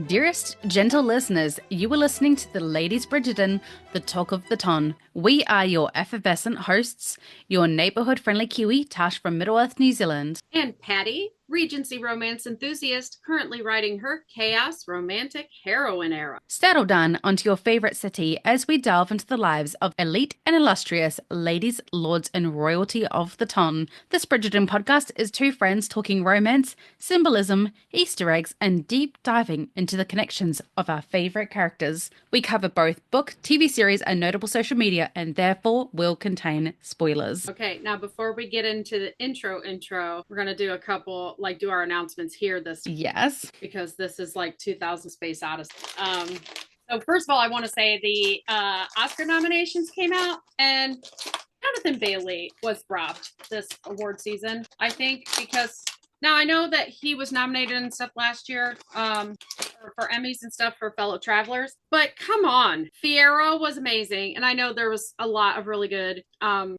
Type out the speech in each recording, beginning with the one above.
Dearest gentle listeners, you are listening to the Ladies Bridgerton, the talk of the ton. We are your effervescent hosts, your neighborhood-friendly Kiwi, Tash from Middle-earth, New Zealand. And Patty, Regency romance enthusiast, currently writing her chaos romantic heroine era. Settle down onto your favorite city as we delve into the lives of elite and illustrious ladies, lords, and royalty of the ton. This Bridgerton podcast is two friends talking romance, symbolism, Easter eggs, and deep diving into the connections of our favorite characters. We cover both book, TV series, and notable social media, and therefore will contain spoilers. Okay, now before we get into the intro, we're going to do a couple, do our announcements here Yes. because this is like 2000 Space Odyssey. So first of all, I want to say the Oscar nominations came out, and Jonathan Bailey was robbed this award season, I think, because now I know that he was nominated and stuff last year for Emmys and stuff for Fellow Travelers, but come on, Fiyero was amazing, and I know there was a lot of really good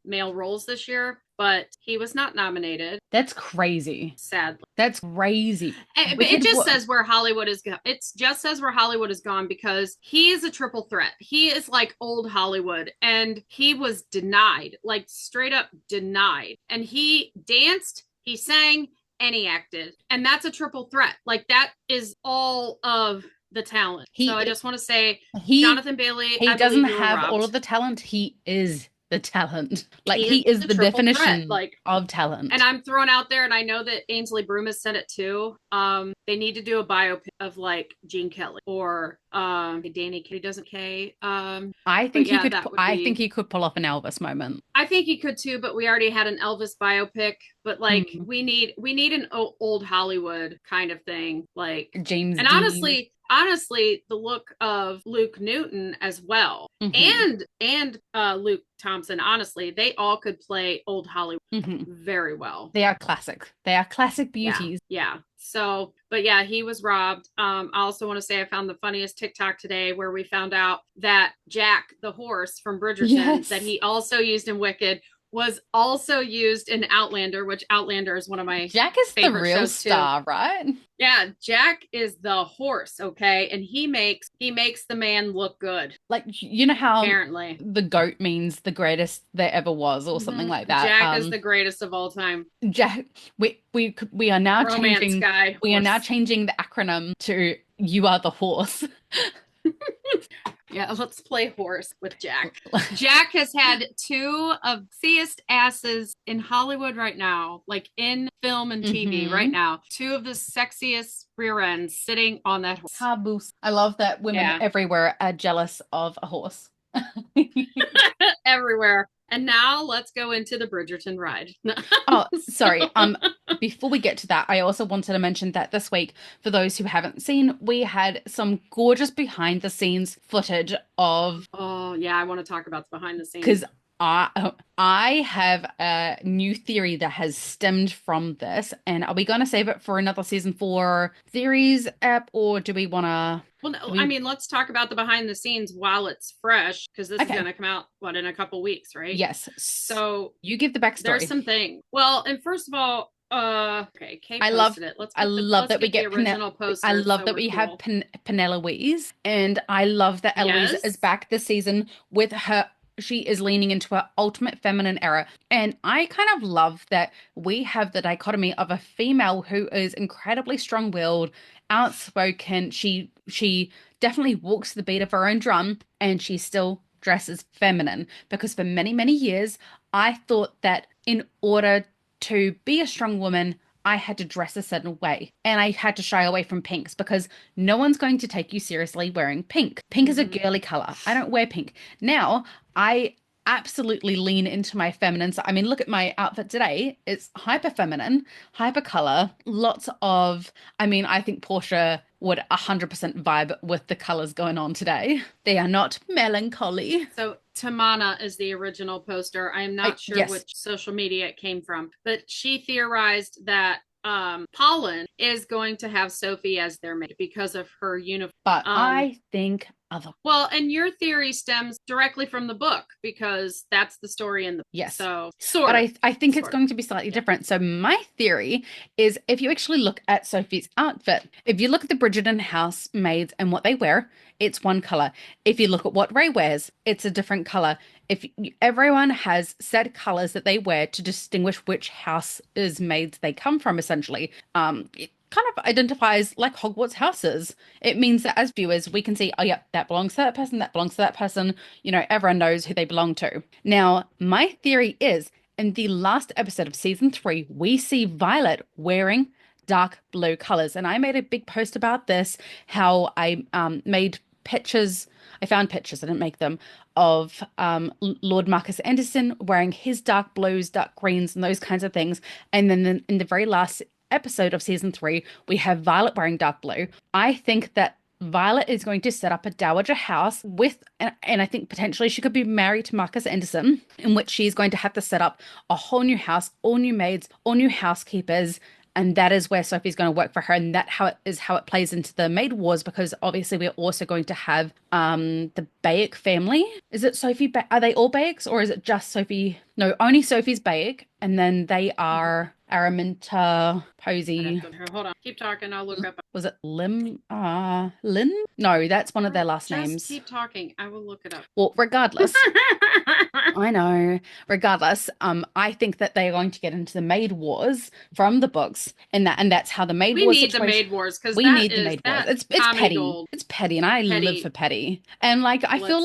male roles this year, but he was not nominated. That's crazy. Sadly. That's crazy. But it just says where Hollywood is gone. It just says where Hollywood is gone because he is a triple threat. He is like old Hollywood, and he was denied, like straight up denied. And he danced, he sang, and he acted. And that's a triple threat. Like that is all of the talent. So I just want to say, Jonathan Bailey, he doesn't have all of the talent. He is the talent. Like he is the definition of talent. And I'm throwing out there, and I know that Ainsley Broom has said it too. They need to do a biopic of like Gene Kelly or Danny Kaye doesn't Kay. I think he could. I think he could pull off an Elvis moment. I think he could too, but we already had an Elvis biopic. But like we need an old Hollywood kind of thing, like James. And Dean. honestly, the look of Luke Newton as well, and Luke Thompson. Honestly, they all could play old Hollywood very well. They are classic. They are classic beauties. Yeah. So, but yeah, he was robbed. I also want to say I found the funniest TikTok today where we found out that Jack, the horse from Bridgerton, that he also used in Wicked, was also used in Outlander, which Outlander is one of my Jack is the real star, right? Yeah, Jack is the horse, okay? And he makes the man look good. Like, you know how apparently the goat means the greatest there ever was or something like that. Jack is the greatest of all time. Jack, we are now Romance changing guy, we are now changing the acronym to You Are the Horse. Yeah, let's play horse with Jack. Jack has had two of the sexiest asses in Hollywood right now, like in film and TV right now. Two of the sexiest rear ends sitting on that horse. Caboose. I love that women everywhere are jealous of a horse. Everywhere. And now let's go into the Bridgerton ride. Oh, sorry. Before we get to that, I also wanted to mention that this week, for those who haven't seen, we had some gorgeous behind the scenes footage of. Oh yeah, I want to talk about the behind the scenes because I have a new theory that has stemmed from this. And are we going to save it for another season 4 theories app, or do we want to? Well, no, I mean, let's talk about the behind the scenes while it's fresh, because this is going to come out, in a couple weeks, right? Yes. So you give the backstory. There's some things. Well, and first of all, okay, Kate I love it. I love that we get the original poster. I love that we have Penelope, and I love that Eloise is back this season with her. She is leaning into her ultimate feminine era. And I kind of love that we have the dichotomy of a female who is incredibly strong-willed, outspoken. She definitely walks the beat of her own drum, and she still dresses feminine. Because for many, many years, I thought that in order to be a strong woman, I had to dress a certain way, and I had to shy away from pinks because no one's going to take you seriously wearing pink. Pink is a girly color. I don't wear pink. Now, I absolutely lean into my feminine. So, I mean, look at my outfit today. It's hyper feminine, hyper color, lots of, I think Portia would 100% vibe with the colors going on today. They are not melancholy. So Tamana is the original poster. I am not sure which social media it came from, but she theorized that Polin is going to have Sophie as their maid because of her uniform. But I think other. Well, and your theory stems directly from the book because that's the story in the book. Yes. So, but I think it's going to be slightly different. So my theory is if you actually look at Sophie's outfit, if you look at the Bridgerton housemaids and what they wear, it's one color. If you look at what Ray wears, it's a different color. Everyone has set colors that they wear to distinguish which house's maids they come from, essentially. It kind of identifies like Hogwarts houses. It means that as viewers, we can see, oh, yeah, that belongs to that person, that belongs to that person. You know, everyone knows who they belong to. Now, my theory is in the last episode of season 3, we see Violet wearing dark blue colors. And I made a big post about this, how I made pictures. I found pictures, I didn't make them, of Lord Marcus Anderson wearing his dark blues, dark greens, and those kinds of things. And then in the very last episode of season 3, we have Violet wearing dark blue. I think that Violet is going to set up a dowager house with, and I think potentially she could be married to Marcus Anderson, in which she's going to have to set up a whole new house, all new maids, all new housekeepers. And that is where Sophie's going to work for her. And that how it plays into the maid wars, because obviously we're also going to have the Bayek family. Is it Sophie? Are they all Bayeks, or is it just Sophie? No, only Sophie's Bayek. And then they are Araminta, Posey. Hold on. Keep talking. I'll look up. Was it Lim? Lynn? No, that's one of their last Just names. Keep talking. I will look it up. Well, regardless. I know. Regardless, I think that they are going to get into the maid wars from the books, and that's how the maid wars. We need the maid wars because we need the maid wars. It's petty. Gold. It's petty, and I live for petty. And like I feel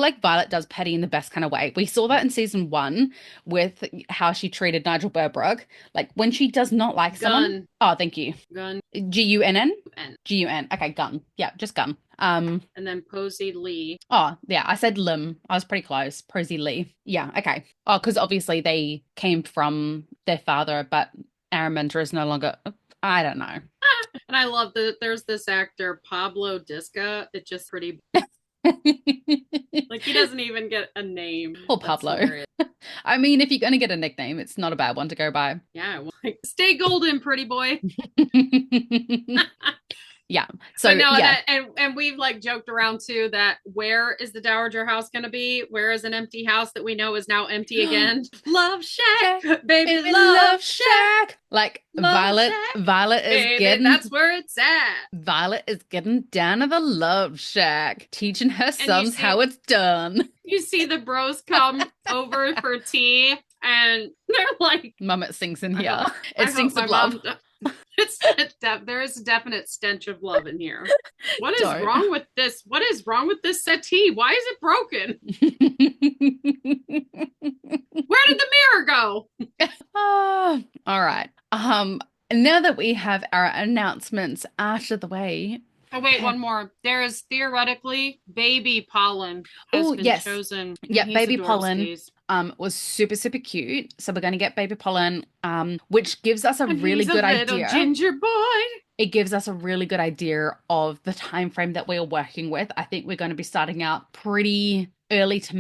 like Violet does petty in the best kind of way. We saw that in season 1 with how she treated Nigel Burbrook. Like when she does not like someone. Oh, thank you. Gun. Gunn. Gun. Okay, Gun. Yeah, just Gun. And then Posey Lee. Oh, yeah, I said Lim. I was pretty close. Posey Lee. Yeah, okay. Oh, because obviously they came from their father, but Araminta is no longer. I don't know. And I love that there's this actor, Pablo Disca. It's just pretty. Like he doesn't even get a name. Poor Pablo. I mean, if you're going to get a nickname, it's not a bad one to go by. Yeah, like, stay golden, pretty boy. Yeah. So no, yeah. And we've like joked around too that where is the Dowager house going to be? Where is an empty house that we know is now empty again? Love Shack, baby, love Shack. Like love Violet is baby, getting. That's where it's at. Violet is getting down to the Love Shack, teaching her sons how it's done. You see the bros come over for tea, and they're like, "Mum, it stinks in here. It stinks of love." There is a definite stench of love in here. What is wrong with this? What is wrong with this settee? Why is it broken? Where did the mirror go? Oh, all right. Now that we have our announcements out of the way. Oh, wait, one more. There is theoretically baby Polin has been chosen. Yeah, baby Polin was super, super cute. So we're going to get baby Polin, which gives us a really good idea. Ginger boy. It gives us a really good idea of the time frame that we're working with. I think we're going to be starting out pretty early to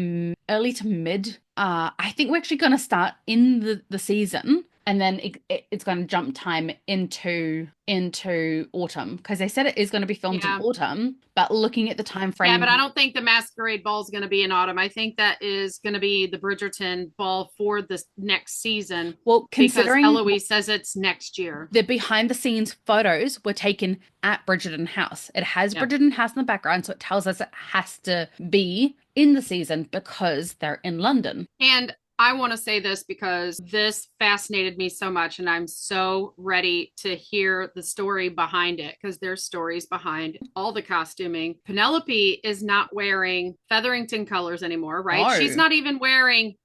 mid. I think we're actually going to start in the season. And then it's going to jump time into autumn, because they said it is going to be filmed in autumn. But looking at the time frame, yeah, but I don't think the Masquerade Ball is going to be in autumn. I think that is going to be the Bridgerton Ball for the next season. Well, considering because Eloise says it's next year. The behind the scenes photos were taken at Bridgerton House. It has Bridgerton House in the background, so it tells us it has to be in the season because they're in London. And I want to say this because this fascinated me so much, and I'm so ready to hear the story behind it, because there's stories behind all the costuming. Penelope is not wearing Featherington colors anymore, right? No. She's not even wearing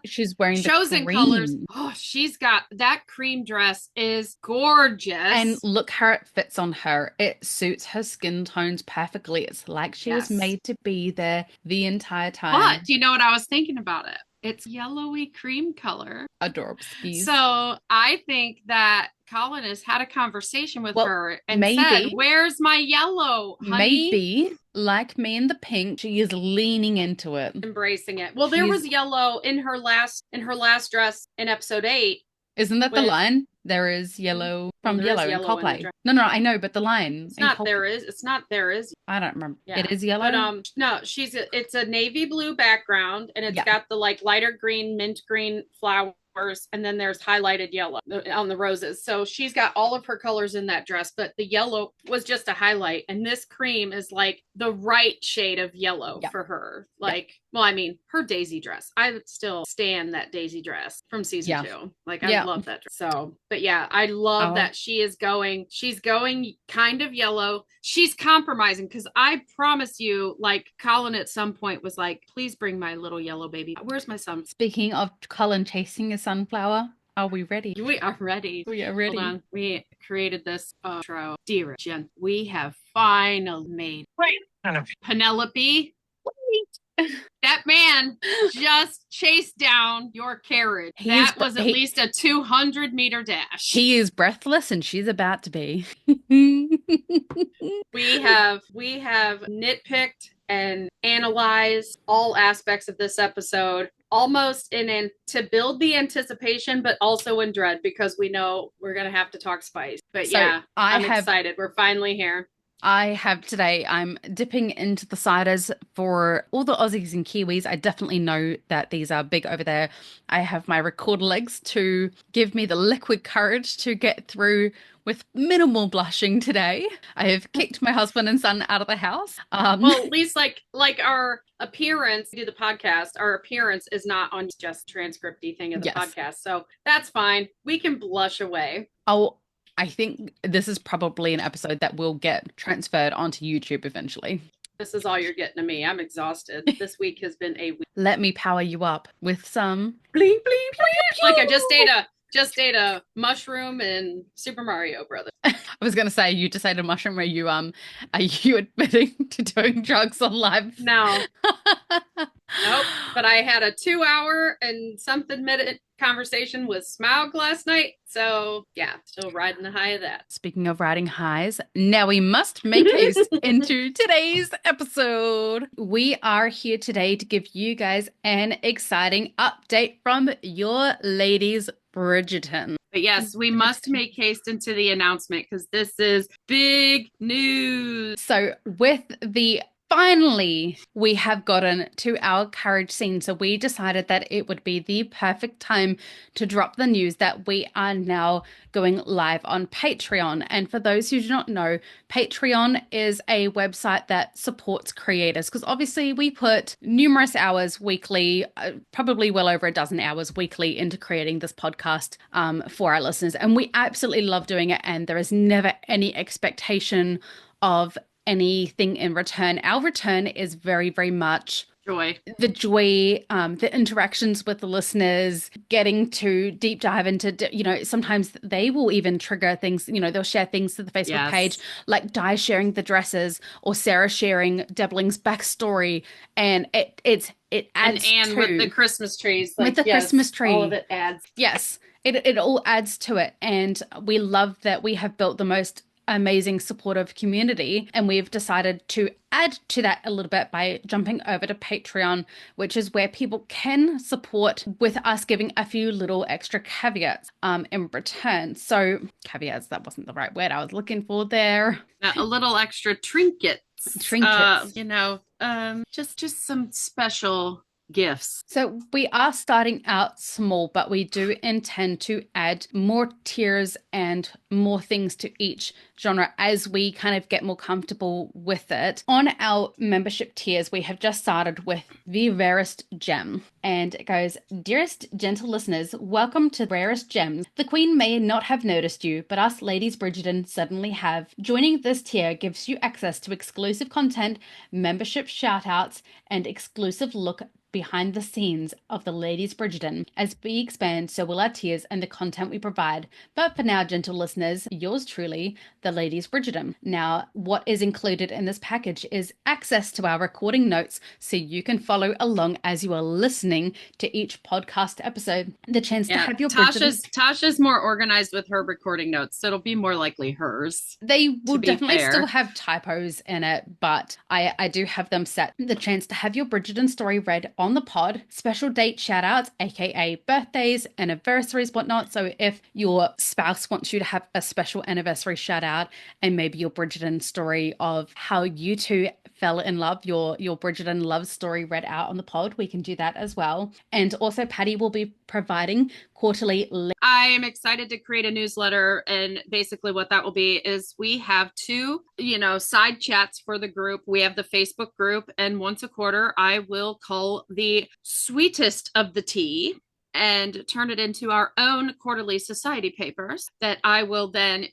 she's wearing chosen the colors. Oh, she's got that cream dress is gorgeous. And look how it fits on her. It suits her skin tones perfectly. It's like she was made to be there the entire time. But do you know what I was thinking about it? It's yellowy cream color. Adorable. So I think that Colin has had a conversation with her and said, "Where's my yellow, honey?" Maybe, like me in the pink, she is leaning into it, embracing it. Well, there was yellow in her last dress in episode 8. Isn't that the line? There is yellow from Yellow in Coldplay. No, I know, but the line. It's not there is. It's not there is. I don't remember. Yeah. It is yellow. But no, it's a navy blue background, and it's got the like lighter green, mint green flowers, and then there's highlighted yellow on the roses. So she's got all of her colors in that dress, but the yellow was just a highlight, and this cream is like the right shade of yellow for her. Like, well, I mean, her daisy dress. I still stand that daisy dress from season 2. Like, I love that dress. So, but yeah, I love that she's going kind of yellow. She's compromising, because I promise you, like, Colin at some point was like, please bring my little yellow baby. Where's my son? Speaking of Colin chasing a sunflower, are we ready? We are ready. We are ready. Hold on. We created this intro. Dearest, we have finally made Penelope. Wait. That man just chased down your carriage. That was at least a 200-meter dash. He is breathless, and she's about to be. We have nitpicked and analyzed all aspects of this episode, almost to build the anticipation, but also in dread, because we know we're going to have to talk spice. But so I'm excited. We're finally here. I'm dipping into the ciders for all the Aussies and Kiwis. I definitely know that these are big over there. I have my recorder legs to give me the liquid courage to get through with minimal blushing today. I have kicked my husband and son out of the house. Well, at least like our appearance, do the podcast, our appearance is not on just transcripty thing of the podcast. So that's fine. We can blush away. Oh, I think this is probably an episode that will get transferred onto YouTube eventually. This is all you're getting to me. I'm exhausted. This week has been a week. Let me power you up with some bling, bling, bling. Like I just ate a mushroom in Super Mario Brothers. I was going to say, you just ate a mushroom. Are you admitting to doing drugs on live? No. Nope. But I had a 2-hour and something minute conversation with Smaug last night. So yeah, still riding the high of that. Speaking of riding highs, now we must make haste into today's episode. We are here today to give you guys an exciting update from your Ladies Bridgerton. But yes, we must make haste into the announcement, because this is big news. So finally, we have gotten to our Carriage scene. So we decided that it would be the perfect time to drop the news that we are now going live on Patreon. And for those who do not know, Patreon is a website that supports creators, because obviously we put numerous hours weekly, probably well over a dozen hours weekly, into creating this podcast for our listeners. And we absolutely love doing it. And there is never any expectation of anything in return. Our return is very, very much joy. The joy, the interactions with the listeners, getting to deep dive into, sometimes they will even trigger things, they'll share things to the Facebook page, like Di sharing the dresses or Sarah sharing Debling's backstory. And it adds and with the Christmas trees. With the Christmas tree. All of it adds. Yes, it all adds to it. And we love that we have built the most amazing supportive community, and we've decided to add to that a little bit by jumping over to Patreon, which is where people can support with us giving a few little extra caveats in return. So caveats, that wasn't the right word I was looking for there. A little extra trinkets. Just some special gifts. So we are starting out small, but we do intend to add more tiers and more things to each genre as we kind of get more comfortable with it. On our membership tiers, we have just started with the Rarest Gem, and it goes, "Dearest gentle listeners, welcome to Rarest Gems. The Queen may not have noticed you, but us Ladies Bridgerton certainly have. Joining this tier gives you access to exclusive content, membership shoutouts, and exclusive look behind the scenes of the Ladies Bridgerton. As we expand, so will our tiers and the content we provide. But for now, gentle listeners, yours truly, the Ladies Bridgerton. Now, what is included in this package is access to our recording notes, so you can follow along as you are listening to each podcast episode. The chance to have your Tasha's more organized with her recording notes, so it'll be more likely hers. They will definitely still have typos in it, but I do have them set. The chance to have your Bridgerton story read on the pod, special date shout outs, aka birthdays, anniversaries, whatnot. So if your spouse wants you to have a special anniversary shout out and maybe your Bridgerton story of how you two fell in love, your Bridgerton love story read out on the pod, we can do that as well. And also Patty will be providing quarterly. I am excited to create a newsletter, and basically what that will be is we have two, side chats for the group. We have the Facebook group, and once a quarter I will cull the sweetest of the tea and turn it into our own quarterly society papers that I will then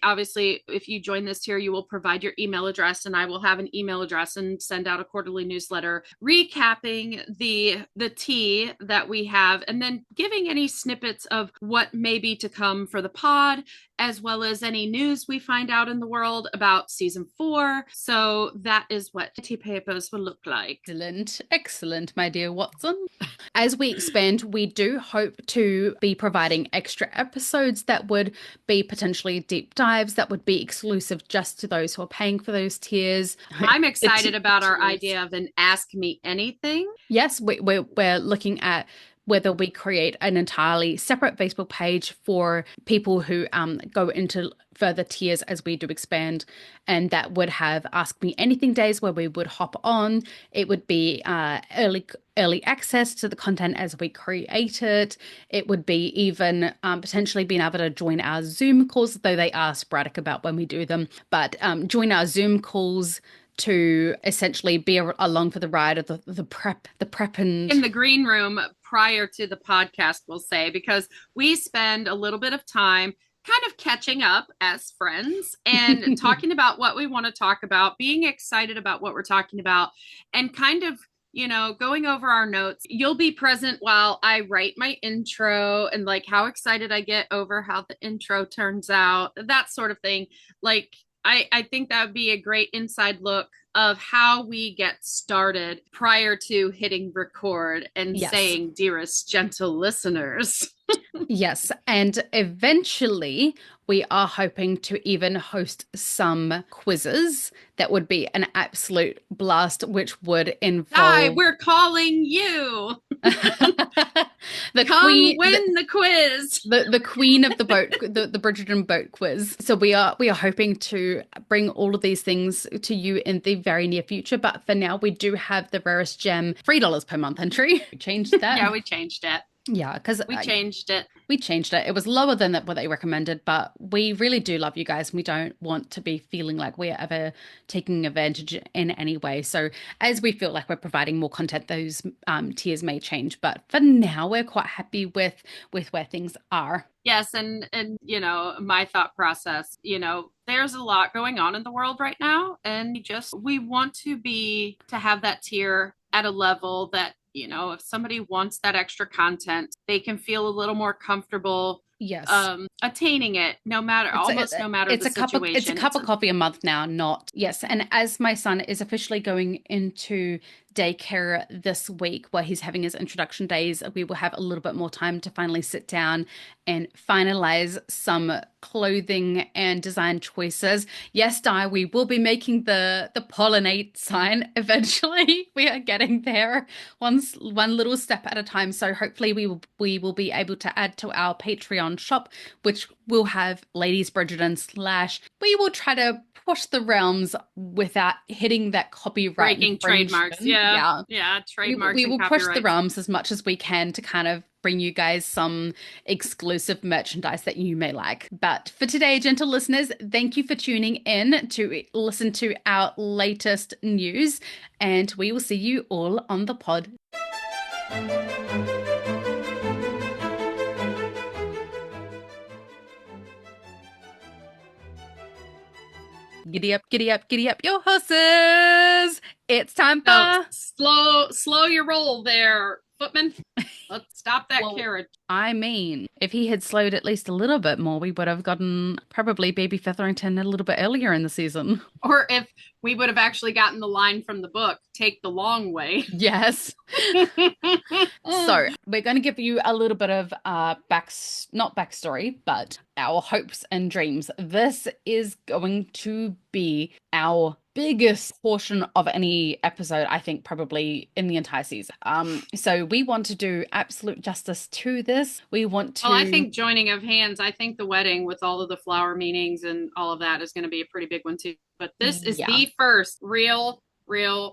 obviously, if you join this tier, you will provide your email address, and I will have an email address and send out a quarterly newsletter recapping the tea that we have, and then giving any snippets of what may be to come for the pod, as well as any news we find out in the world about season 4. So that is what tea papers will look like. Excellent, my dear Watson. As we expand, we do hope to be providing extra episodes that would be potentially deep dives that would be exclusive just to those who are paying for those tiers. I'm excited about our idea of an Ask Me Anything. Yes, we're looking at whether we create an entirely separate Facebook page for people who go into further tiers as we do expand, and that would have Ask Me Anything days where we would hop on. It would be early access to the content as we create it. It would be even potentially being able to join our Zoom calls, though they are sporadic about when we do them, but join our Zoom calls to essentially be along for the ride of the prep and in the green room prior to the podcast, we'll say, because we spend a little bit of time kind of catching up as friends and talking about what we want to talk about, being excited about what we're talking about, and kind of going over our notes. You'll be present while I write my intro and like how excited I get over how the intro turns out, that sort of thing. Like, I think that would be a great inside look of how we get started prior to hitting record and saying, dearest gentle listeners. Yes, and eventually we are hoping to even host some quizzes that would be an absolute blast, which would involve... we're calling you! The quiz. The queen of the boat, the Bridgerton boat quiz. So we are hoping to bring all of these things to you in the very near future. But for now, we do have the rarest gem $3 per month entry. We changed that. Yeah, we changed it. Yeah, because we changed it. We changed it. It was lower than what they recommended, but we really do love you guys. And we don't want to be feeling like we're ever taking advantage in any way. So as we feel like we're providing more content, those tiers may change. But for now, we're quite happy with where things are. Yes, and my thought process, there's a lot going on in the world right now, and we want to have that tier at a level that, if somebody wants that extra content, they can feel a little more comfortable attaining it, no matter the situation. It's a cup of coffee a month now, not... Yes, and as my son is officially going into daycare this week where he's having his introduction days, we will have a little bit more time to finally sit down and finalize some clothing and design choices. Yes, Di, we will be making the Polin S3 sign eventually. We are getting there one little step at a time. So hopefully we will be able to add to our Patreon shop, which will have Ladies Bridgerton / we will try to push the realms without hitting that copyright breaking trademarks. Yeah, trademarks. We will push the realms as much as we can to kind of bring you guys some exclusive merchandise that you may like. But for today, gentle listeners, thank you for tuning in to listen to our latest news, and we will see you all on the pod. Giddy up, giddy up, giddy up your horses. It's time for... slow your roll there, footman. Let's stop that carriage. I mean, if he had slowed at least a little bit more, we would have gotten probably Baby Featherington a little bit earlier in the season. Or if we would have actually gotten the line from the book, take the long way. Yes. So we're going to give you a little bit of not backstory, but our hopes and dreams. This is going to be our biggest portion of any episode, I think, probably in the entire season. So we want to do absolute justice to this. We want to. Well, I think joining of hands, I think the wedding with all of the flower meanings and all of that is going to be a pretty big one too. But this is the first real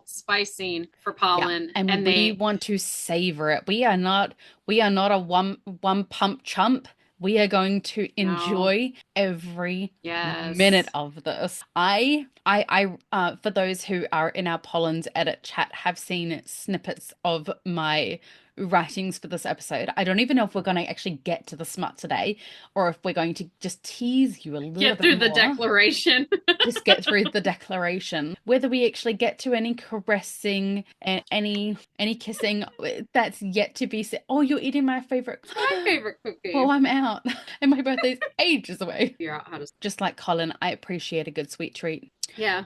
spice scene for Polin, and we want to savor it. We are not a one pump chump. We are going to enjoy every minute of this. For those who are in our Pollens edit chat, have seen snippets of my writings for this episode. I don't even know if we're going to actually get to the smut today, or if we're going to just tease you a little bit more. Get through the declaration. Just get through the declaration. Whether we actually get to any caressing and any kissing, that's yet to be said. Oh, you're eating my favorite cookie. Well, I'm out, and my birthday's ages away. Figure out how to. Just like Colin, I appreciate a good sweet treat. Yeah,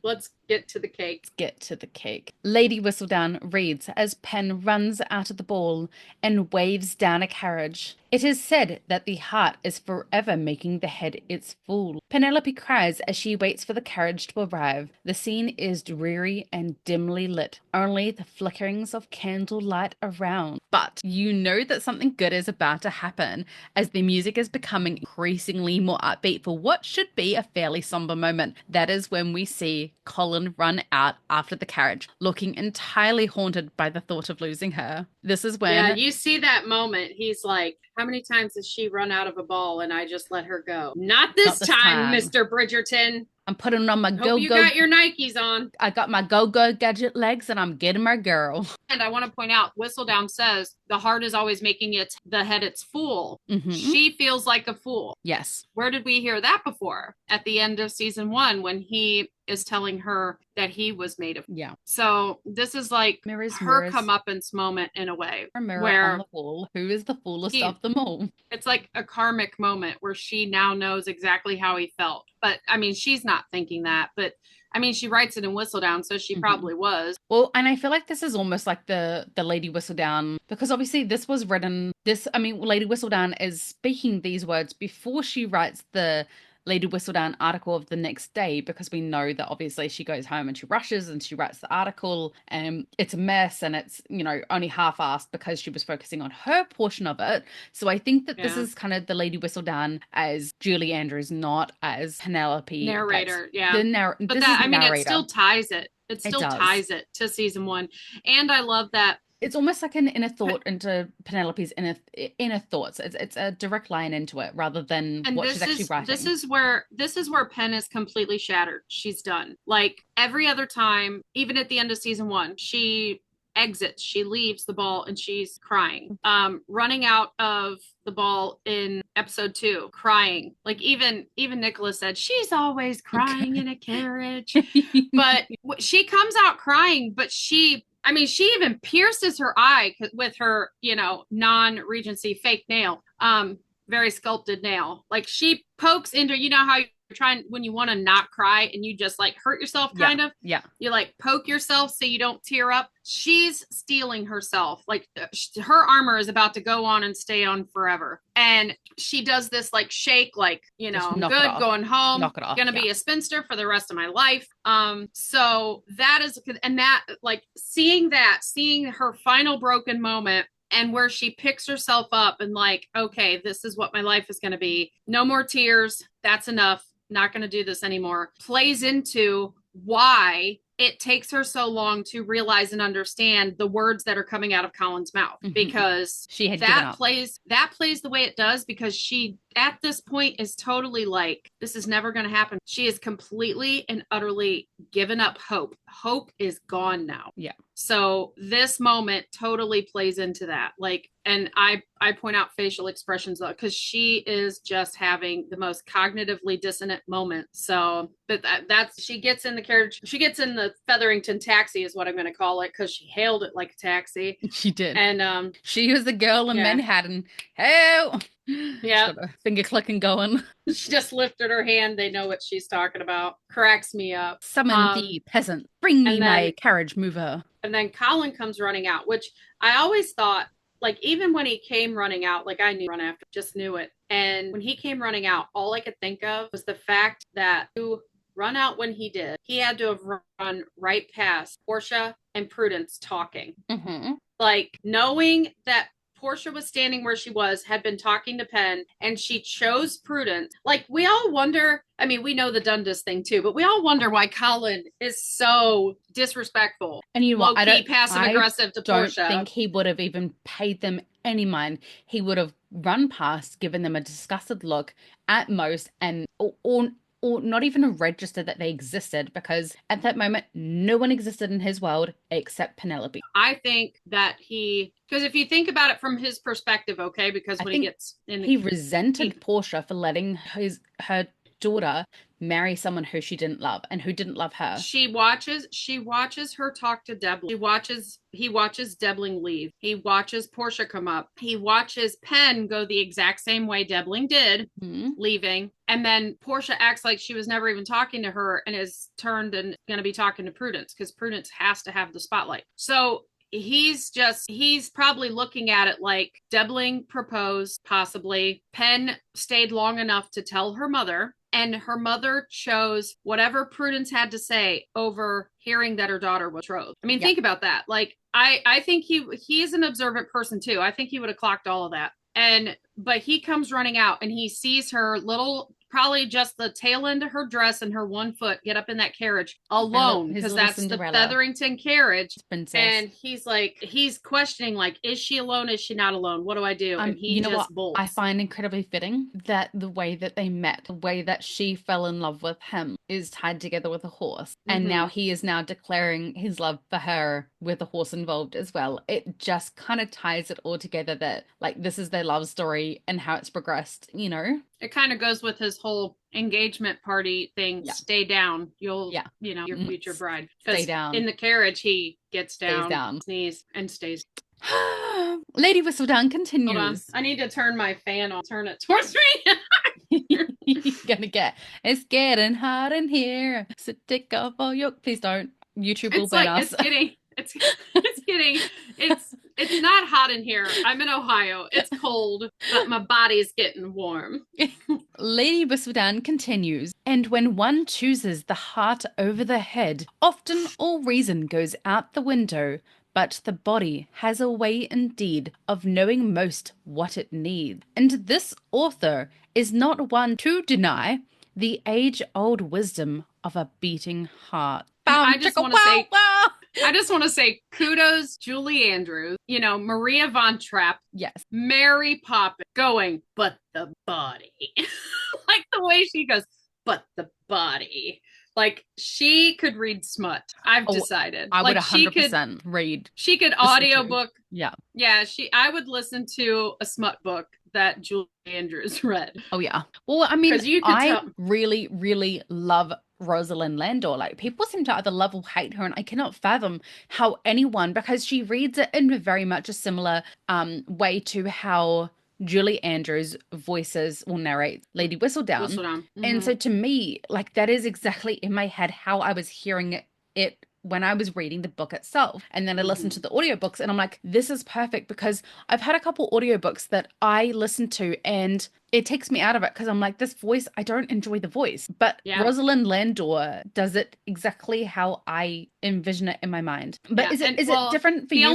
let's get to the cake. Get to the cake. Lady Whistledown reads as Pen runs out of the ball and waves down a carriage. It is said that the heart is forever making the head its fool. Penelope cries as she waits for the carriage to arrive. The scene is dreary and dimly lit, only the flickerings of candlelight around. But you know that something good is about to happen as the music is becoming increasingly more upbeat for what should be a fairly somber moment. That is when we see Colin run out after the carriage, looking entirely haunted by the thought of losing her. This is when... Yeah, you see that moment. He's like, how many times has she run out of a ball and I just let her go? Not this time, Mr. Bridgerton. I'm putting on my go-go. You got your Nikes on. I got my go-go gadget legs and I'm getting my girl. And I want to point out, Whistledown says the heart is always making the head its fool. Mm-hmm. She feels like a fool. Yes. Where did we hear that before? At the end of season 1, when he is telling her that he was made of. Yeah. So this is like her comeuppance moment in a way. Her mirror on the wall. Who is the foolest of them all? It's like a karmic moment where she now knows exactly how he felt. But I mean, she's not thinking that, but I mean, she writes it in Whistledown, so she probably was. Well, and I feel like this is almost like the Lady Whistledown, because obviously this was written, Lady Whistledown is speaking these words before she writes the Lady Whistledown article of the next day, because we know that obviously she goes home and she rushes and she writes the article and it's a mess and it's, only half-assed because she was focusing on her portion of it. So I think that this is kind of the Lady Whistledown as Julie Andrews, not as Penelope. Narrator, yeah. But it still ties it. It still ties it to season 1. And I love that. It's almost like an inner thought into Penelope's inner thoughts. It's a direct line into it rather than what she's actually writing. This is where Pen is completely shattered. She's done. Like every other time, even at the end of season 1, she exits, she leaves the ball and she's crying. Running out of the ball in episode 2, crying. Like even Nicholas said, she's always crying in a carriage. But she comes out crying, but she even pierces her eye with her, non-Regency fake nail, very sculpted nail. Like she pokes into, how you're trying when you want to not cry and you just like hurt yourself kind of. Yeah. You like poke yourself so you don't tear up. She's stealing herself. Like her armor is about to go on and stay on forever. And she does this like shake, like, I'm good, going home, knock it off. Gonna be a spinster for the rest of my life. So that is, and that like seeing her final broken moment and where she picks herself up and like, okay, this is what my life is going to be. No more tears. That's enough. Not going to do this anymore. Plays into why it takes her so long to realize and understand the words that are coming out of Colin's mouth, because that plays the way it does, because she at this point is totally like, this is never going to happen. She is completely and utterly given up hope. Hope is gone now. Yeah. So this moment totally plays into that. Like, and I point out facial expressions though, because she is just having the most cognitively dissonant moment. So, but that's, she gets in the carriage, she gets in the Featherington taxi is what I'm going to call it, because she hailed it like a taxi. She did. And she was the girl in Manhattan. Hell. Yeah. Finger clicking going. She just lifted her hand. They know what she's talking about. Cracks me up. Summon the peasant. Bring me my carriage mover. And then Colin comes running out, which I always thought, like, even when he came running out, like I knew run after, just knew it. And when he came running out, all I could think of was the fact that run out when he did, he had to have run right past Portia and Prudence talking. Mm-hmm. Like, knowing that Portia was standing where she was, had been talking to Penn, and she chose Prudence. Like, we all wonder, I mean, we know the Dundas thing too, but we all wonder why Colin is so disrespectful. And you know what? Low-key passive-aggressive to Portia. I don't think he would have even paid them any mind. He would have run past, given them a disgusted look at most, and or not even registered that they existed, because at that moment, no one existed in his world except Penelope. I think that because if you think about it from his perspective, okay, because when he gets in, he resented Portia for letting her daughter marry someone who she didn't love and who didn't love her. She watches her talk to Debling. He watches Debling leave. He watches Portia come up. He watches Penn go the exact same way Debling did, leaving. And then Portia acts like she was never even talking to her and is turned and going to be talking to Prudence, because Prudence has to have the spotlight. So he's probably looking at it like Debling proposed, possibly. Penn stayed long enough to tell her mother, and her mother chose whatever Prudence had to say over hearing that her daughter was betrothed. I mean, think about that. Like, I think he's an observant person too. I think he would have clocked all of that. But he comes running out and he sees her little, probably just the tail end of her dress and her one foot, get up in that carriage alone, because that's Cinderella. The Featherington carriage. Princess. And he's questioning, like, is she alone? Is she not alone? What do I do? And he just bolts. I find incredibly fitting that the way that they met, the way that she fell in love with him, is tied together with a horse. And now he is now declaring his love for her with a horse involved as well. It just kind of ties it all together that, like, this is their love story and how it's progressed, you know? It kind of goes with his whole engagement party thing. Yeah. Stay down. You'll, your future bride. Stay down. In the carriage, he gets down, sneeze, and stays. Lady Whistledown continues. Hold on. I need to turn my fan on. Turn it towards me. It's getting hot in here. So take off all your, please don't. YouTube will ban us. It's not hot in here. I'm in Ohio. It's cold, but my body's getting warm. Lady Whistledown continues, and when one chooses the heart over the head, often all reason goes out the window, but the body has a way indeed of knowing most what it needs. And this author is not one to deny the age-old wisdom of a beating heart. I just want to say kudos, Julie Andrews, Maria Von Trapp. Yes. Mary Poppins going, but the body. Like the way she goes, but the body. Like, she could read smut. I've decided. I would 100% read. She could audiobook. Yeah. Yeah, I would listen to a smut book that Julie Andrews read. Oh, yeah. Well, I mean, I really, really love Rosalind Landor. Like, people seem to either love or hate her, and I cannot fathom how anyone, because she reads it in very much a similar way to how Julie Andrews voices or narrates Lady Whistledown. Mm-hmm. And so to me, like, that is exactly in my head how I was hearing it when I was reading the book itself. And then I listened to the audiobooks and I'm like, this is perfect, because I've had a couple audiobooks that I listen to and it takes me out of it because I'm like, this voice, I don't enjoy the voice. But Rosalind Landor does it exactly how I envision it in my mind. But is it different for you?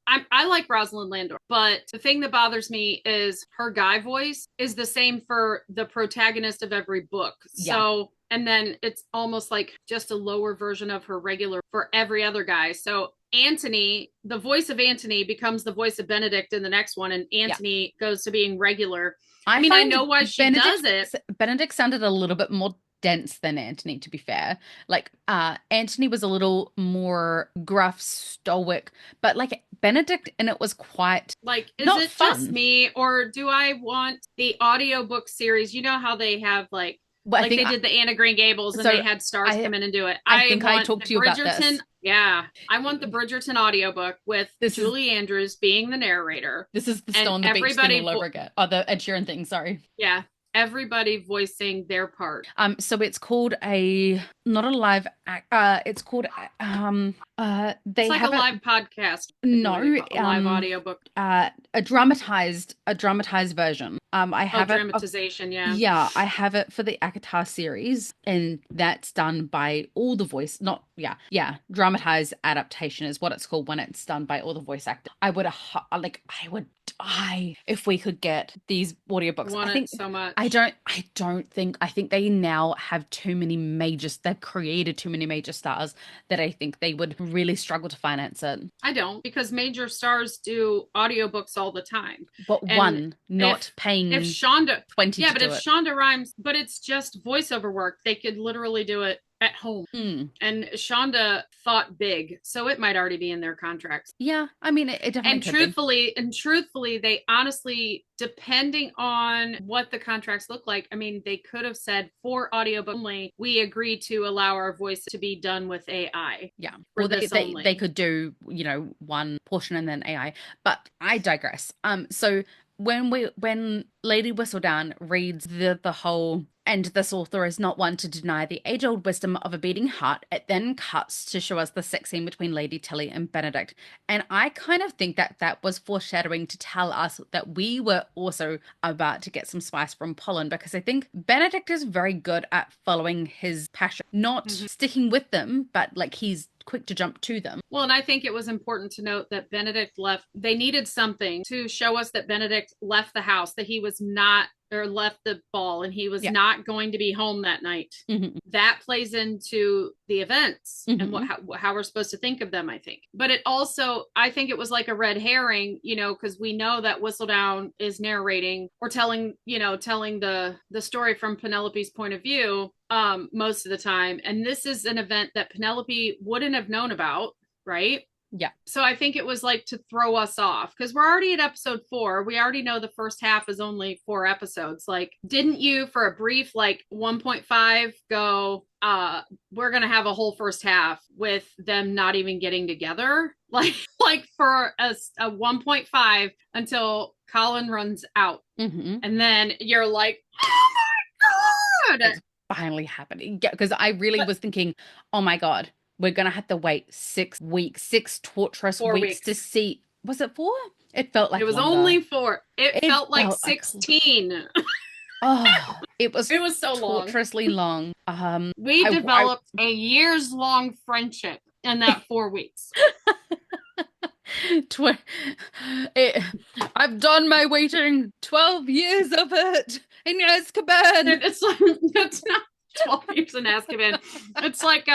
I like Rosalind Landor, but the thing that bothers me is her guy voice is the same for the protagonist of every book. So, and then it's almost like just a lower version of her regular for every other guy. So Antony, the voice of Antony becomes the voice of Benedict in the next one, and Antony goes to being regular. I know why she does it. Benedict sounded a little bit more dense than Antony, to be fair. Like, Antony was a little more gruff, stoic, but like Benedict, and it was quite like, is not it fun. Just me, or do I want the audiobook series? You know how they have like, well, they did the Anna Green Gables and they had stars come in and do it. I think I talked to you about this. Yeah, I want the Bridgerton audiobook with Julie Andrews being the narrator. This is the Stone the Beach thing all over again. Oh, the Ed Sheeran thing, sorry. Yeah, everybody voicing their part. So it's called a not a live act. It's called It's they like a have it. live podcast. No, A live audiobook. a dramatized version. I Oh, have it. dramatization, yeah. Yeah, I have it for the Akatar series, and that's done by all the voice. Not yeah, dramatized adaptation is what it's called when it's done by all the voice actors. I would die if we could get these audiobooks. Want I it think so much. I think they now have too many they've created too many major stars that I think they would really struggle to finance it. I don't, because major stars do audiobooks all the time. But And one, not if paying Shonda 20 yeah, to but do if it. Shonda Rhimes, but it's just voiceover work, they could literally do it at home. Mm. And Shonda thought big, so it might already be in their contracts. Yeah, I mean, it definitely And could be. truthfully, they honestly, depending on what the contracts look like, I mean, they could have said for audiobook only, we agree to allow our voice to be done with AI. Yeah. For Well, this only. they could do, one portion and then AI, but I digress. So when Lady Whistledown reads the whole, and this author is not one to deny the age-old wisdom of a beating heart, it then cuts to show us the sex scene between Lady Tilly and Benedict. And I kind of think that that was foreshadowing to tell us that we were also about to get some spice from Polin, because I think Benedict is very good at following his passion, not sticking with them, but like he's quick to jump to them. Well, and I think it was important to note that Benedict left. They needed something to show us that Benedict left the house, that he was not, or left the ball, and he was not going to be home that night. Mm-hmm. That plays into the events and how we're supposed to think of them, I think. But it also, I think it was like a red herring, because we know that Whistledown is narrating or telling the story from Penelope's point of view most of the time. And this is an event that Penelope wouldn't have known about, right? Yeah. So I think it was like to throw us off, because we're already at episode 4. We already know the first half is only 4 episodes. Like, didn't you for a brief, like 1.5 go, we're going to have a whole first half with them not even getting together? Like for a 1.5 until Colin runs out. And then you're like, oh my God. It's finally happening. Yeah, because I really was thinking, oh my God, we're going to have to wait 6 weeks, 6 torturous weeks to see. Was it 4? It felt like it was longer. only 4. It felt like 16. Oh, it was so torturously long. We developed a years-long friendship in that 4 weeks. I've done my waiting, 12 years of it in Azkaban. It's like, it's not 12 years in Azkaban. It's like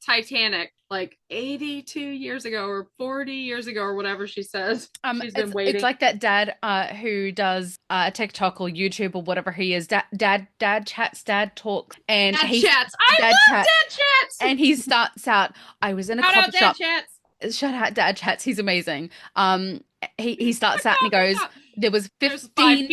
Titanic, like 82 years ago or 40 years ago or whatever she says. She's been waiting. It's like that dad who does TikTok or YouTube or whatever he is. Dad chats, dad talks, and dad chats. I love dad chats. And he starts out, I was in a coffee shop. Dad chats. Shout out Dad Chats, he's amazing. He starts out and he goes, there's 15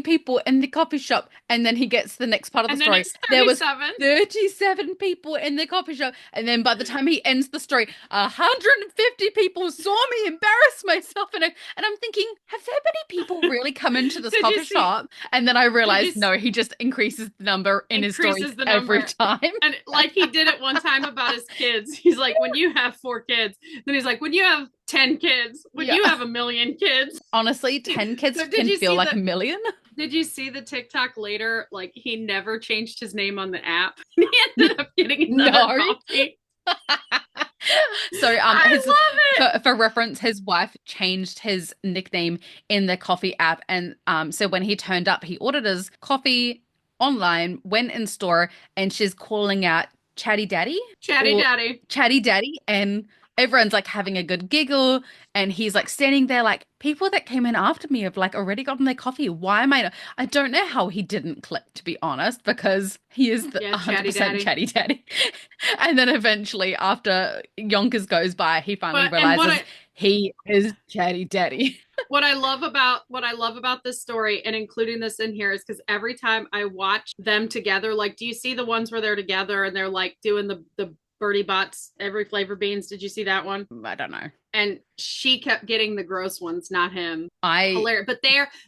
people in the coffee shop, and then he gets to the next part of the story. There was 37 people in the coffee shop, and then by the time he ends the story, 150 people saw me embarrass myself, and I'm thinking, have there many people really come into this coffee shop? And then I realized, no, he just increases the number in his stories every time. And like he did it one time about his kids. He's like, when you have 4 kids, then he's like, when you have 10 kids, when you have 1 million kids. Honestly, 10 kids can feel like 1 million. Did you see the TikTok later? Like, he never changed his name on the app. He ended up getting another coffee. So for reference, his wife changed his nickname in the coffee app, and so when he turned up, he ordered his coffee online, went in store, and she's calling out Chatty Daddy, and everyone's like having a good giggle, and he's like standing there like, people that came in after me have like already gotten their coffee. Why am I not? I don't know how he didn't click, to be honest, because he is the 100% Chatty Daddy. And then eventually, after Yonkers goes by, he finally realizes he is Chatty Daddy. What I love about this story, and including this in here, is because every time I watch them together, like, do you see the ones where they're together and they're like doing the Birdie Bots, every flavor beans. Did you see that one? I don't know. And she kept getting the gross ones, not him. Hilarious. But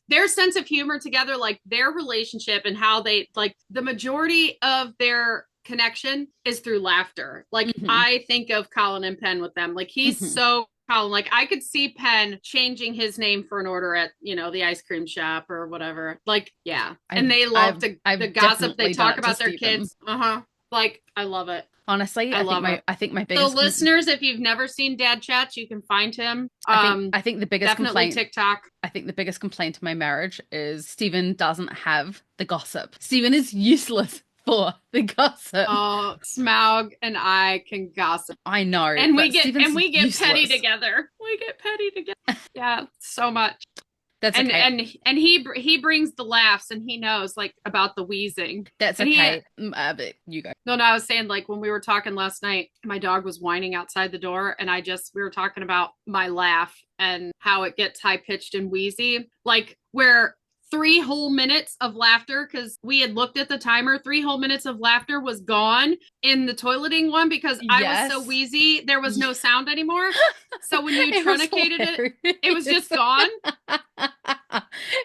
their sense of humor together, like their relationship and how they, like, the majority of their connection is through laughter. Like I think of Colin and Penn with them. Like he's so Colin. Like I could see Penn changing his name for an order at, you know, the ice cream shop or whatever. Like, yeah. And they love the gossip. They talk about their kids. Like, I love it. Honestly, I think my biggest. So, listeners, if you've never seen Dad Chats, you can find him. I think the biggest complaint. TikTok. I think the biggest complaint to my marriage is Stephen doesn't have the gossip. Stephen is useless for the gossip. Oh, Smaug and I can gossip. I know, and we get petty together. We get petty together. Yeah, so much. That's okay. And he brings the laughs, and he knows like about the wheezing. That's okay. But you go. No, I was saying, like, when we were talking last night, my dog was whining outside the door, and we were talking about my laugh and how it gets high pitched and wheezy, like where 3 whole minutes of laughter, because we had looked at the timer, 3 whole minutes of laughter was gone in the toileting one because I was so wheezy, there was no sound anymore. So when you truncated it was just gone.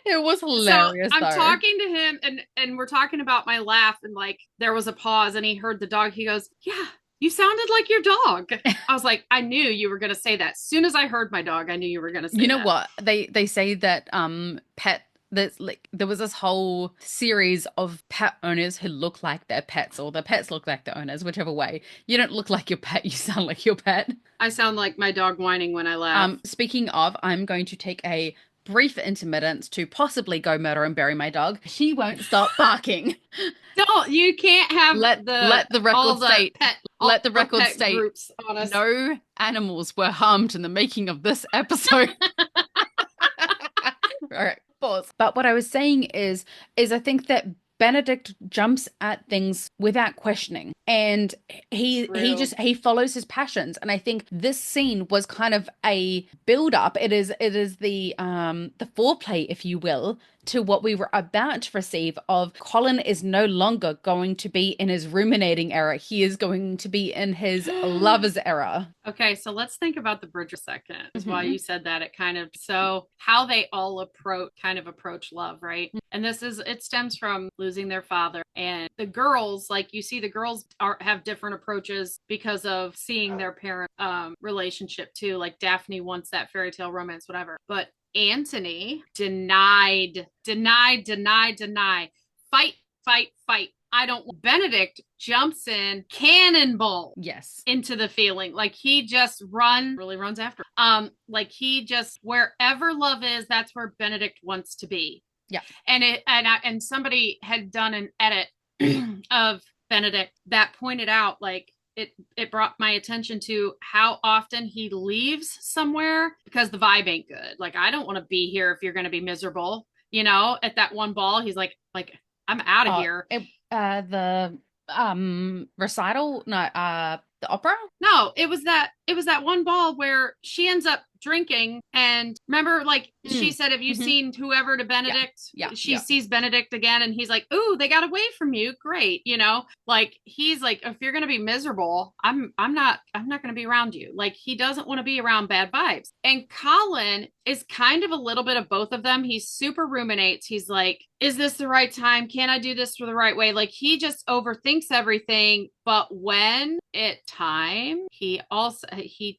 It was hilarious. So I'm talking to him and we're talking about my laugh, and like there was a pause and he heard the dog. He goes, "Yeah, you sounded like your dog." I was like, I knew you were going to say that. As soon as I heard my dog, I knew you were going to say that. You know what? They say that there was this whole series of pet owners who look like their pets, or the pets look like the owners, whichever way. You don't look like your pet, you sound like your pet. I sound like my dog whining when I laugh. Speaking of, I'm going to take a brief intermittence to possibly go murder and bury my dog. She won't stop barking. No, you can't have let the record state. Let the record state. No animals were harmed in the making of this episode. All right, pause. But what I was saying is I think that Benedict jumps at things without questioning, and he follows his passions. And I think this scene was kind of a build up. It is the foreplay, if you will, to what we were about to receive of Colin is no longer going to be in his ruminating era. He is going to be in his lover's era. Okay, so let's think about the Bridger second. That's why you said that. It kind of, so how they all approach love, right? And it stems from losing their father. And the girls, like you see, the girls have different approaches because of seeing their parent relationship too. Like Daphne wants that fairy tale romance, whatever. But Antony denied. Fight. I don't. Benedict jumps in, cannonball. Yes. Into the feeling. Like he just really runs after. Like he just, wherever love is, that's where Benedict wants to be. Yeah. And somebody had done an edit of Benedict that pointed out, like, it brought my attention to how often he leaves somewhere because the vibe ain't good. Like, I don't want to be here if you're going to be miserable. You know, at that one ball, he's like, I'm out of here. The recital, no, the opera? No, it was that one ball where she ends up drinking, and remember, like she said, have you seen whoever to Benedict? Yeah. She sees Benedict again, and he's like, "Ooh, they got away from you. Great." You know, like he's like, if you're gonna be miserable, I'm not gonna be around you. Like he doesn't want to be around bad vibes. And Colin is kind of a little bit of both of them. He super ruminates. He's like, is this the right time? Can I do this for the right way? Like he just overthinks everything. But when it time, he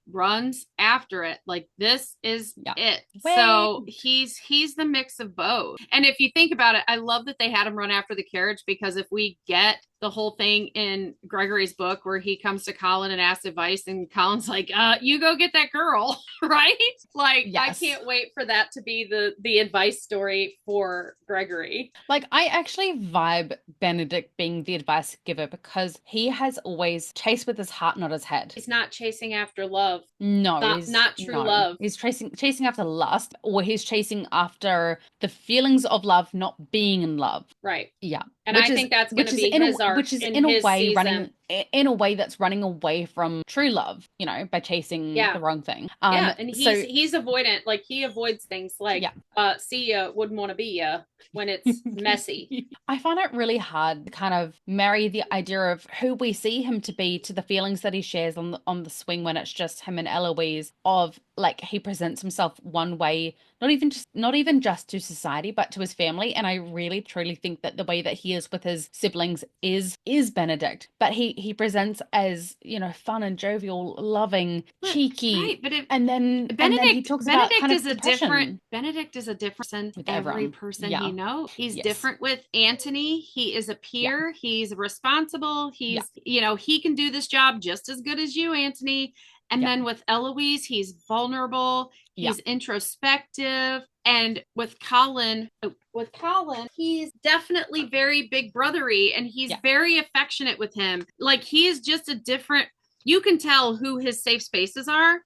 runs after it. Like this is it. Wait. So he's the mix of both. And if you think about it, I love that they had him run after the carriage, because if we get the whole thing in Gregory's book where he comes to Colin and asks advice, and Colin's like, you go get that girl, right? Like, yes. I can't wait for that to be the advice story for Gregory. Like, I actually vibe Benedict being the advice giver, because he has always chased with his heart, not his head. He's not chasing after love. No. Not true love. He's chasing after lust, or he's chasing after the feelings of love, not being in love. Right. Yeah. And I think that's going to be his arc. Which is in a way running in a way that's running away from true love, by chasing the wrong thing. And he's avoidant. Like, he avoids things like, see ya, wouldn't want to be ya when it's messy. I find it really hard to kind of marry the idea of who we see him to be to the feelings that he shares on the swing when it's just him and Eloise, of like he presents himself one way, not even just to society, but to his family. And I really truly think that the way that he is with his siblings is Benedict. But he presents as, fun and jovial, loving, cheeky. Right, but and then he talks about kind of depression. Benedict is a different person with every person he knows. He's different with Antony. He is a peer. He's responsible. He's he can do this job just as good as you, Antony. And then with Eloise, he's vulnerable. He's introspective. And with Colin, he's definitely very big brothery, and he's very affectionate with him. Like, he is just a different, you can tell who his safe spaces are.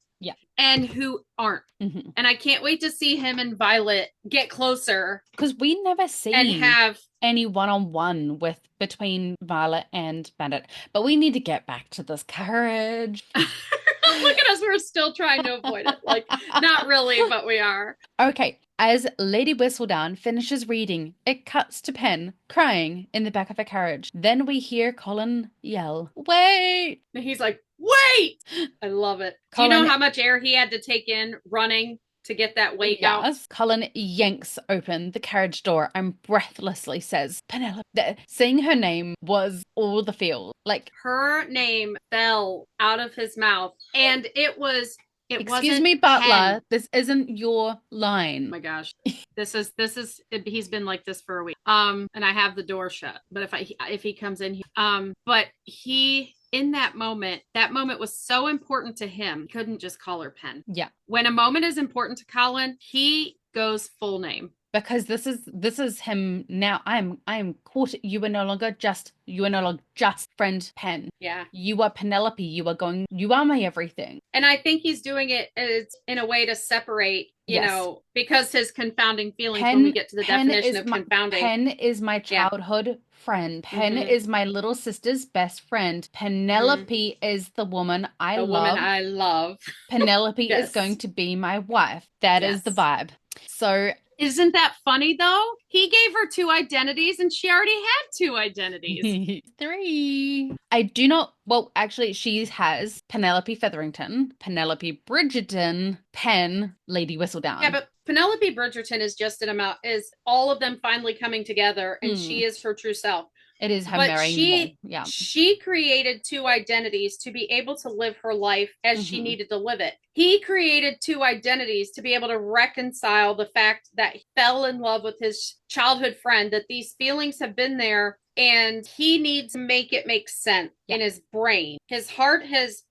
And who aren't. Mm-hmm. And I can't wait to see him and Violet get closer. Because we never see and have any one-on-one between Violet and Bandit. But we need to get back to this Carriage. Look at us, we're still trying to avoid it. Like, not really, but we are. Okay. As Lady Whistledown finishes reading, it cuts to Pen crying in the back of a carriage. Then we hear Colin yell, "Wait!" And he's like, "Wait!" I love it. Colin, do you know how much air he had to take in running to get that weight out? Colin yanks open the carriage door and breathlessly says, "Penelope." Saying her name was all the feel. Like, her name fell out of his mouth, and it was... Excuse me, Butler. This isn't your line. Oh my gosh. This is he's been like this for a week. And I have the door shut. But if he comes in, but he, in that moment was so important to him. He couldn't just call her Pen. Yeah. When a moment is important to Colin, he goes full name. Because this is him now. I am caught. You are no longer just friend Pen. Yeah. You are Penelope. You are my everything. And I think he's doing it as in a way to separate, because his confounding feelings, when we get to the definition of confounding. Pen is my childhood friend. Pen is my little sister's best friend. Penelope is the woman I love. Penelope is going to be my wife. That is the vibe. So... Isn't that funny, though? He gave her 2 identities, and she already had 2 identities. 3. I do not... Well, actually, she has Penelope Featherington, Penelope Bridgerton, Pen, Lady Whistledown. Yeah, but Penelope Bridgerton is just is all of them finally coming together, and she is her true self. It is her marrying. She created 2 identities to be able to live her life as she needed to live it. He created 2 identities to be able to reconcile the fact that he fell in love with his childhood friend, that these feelings have been there, and he needs to make it make sense in his brain. His heart has,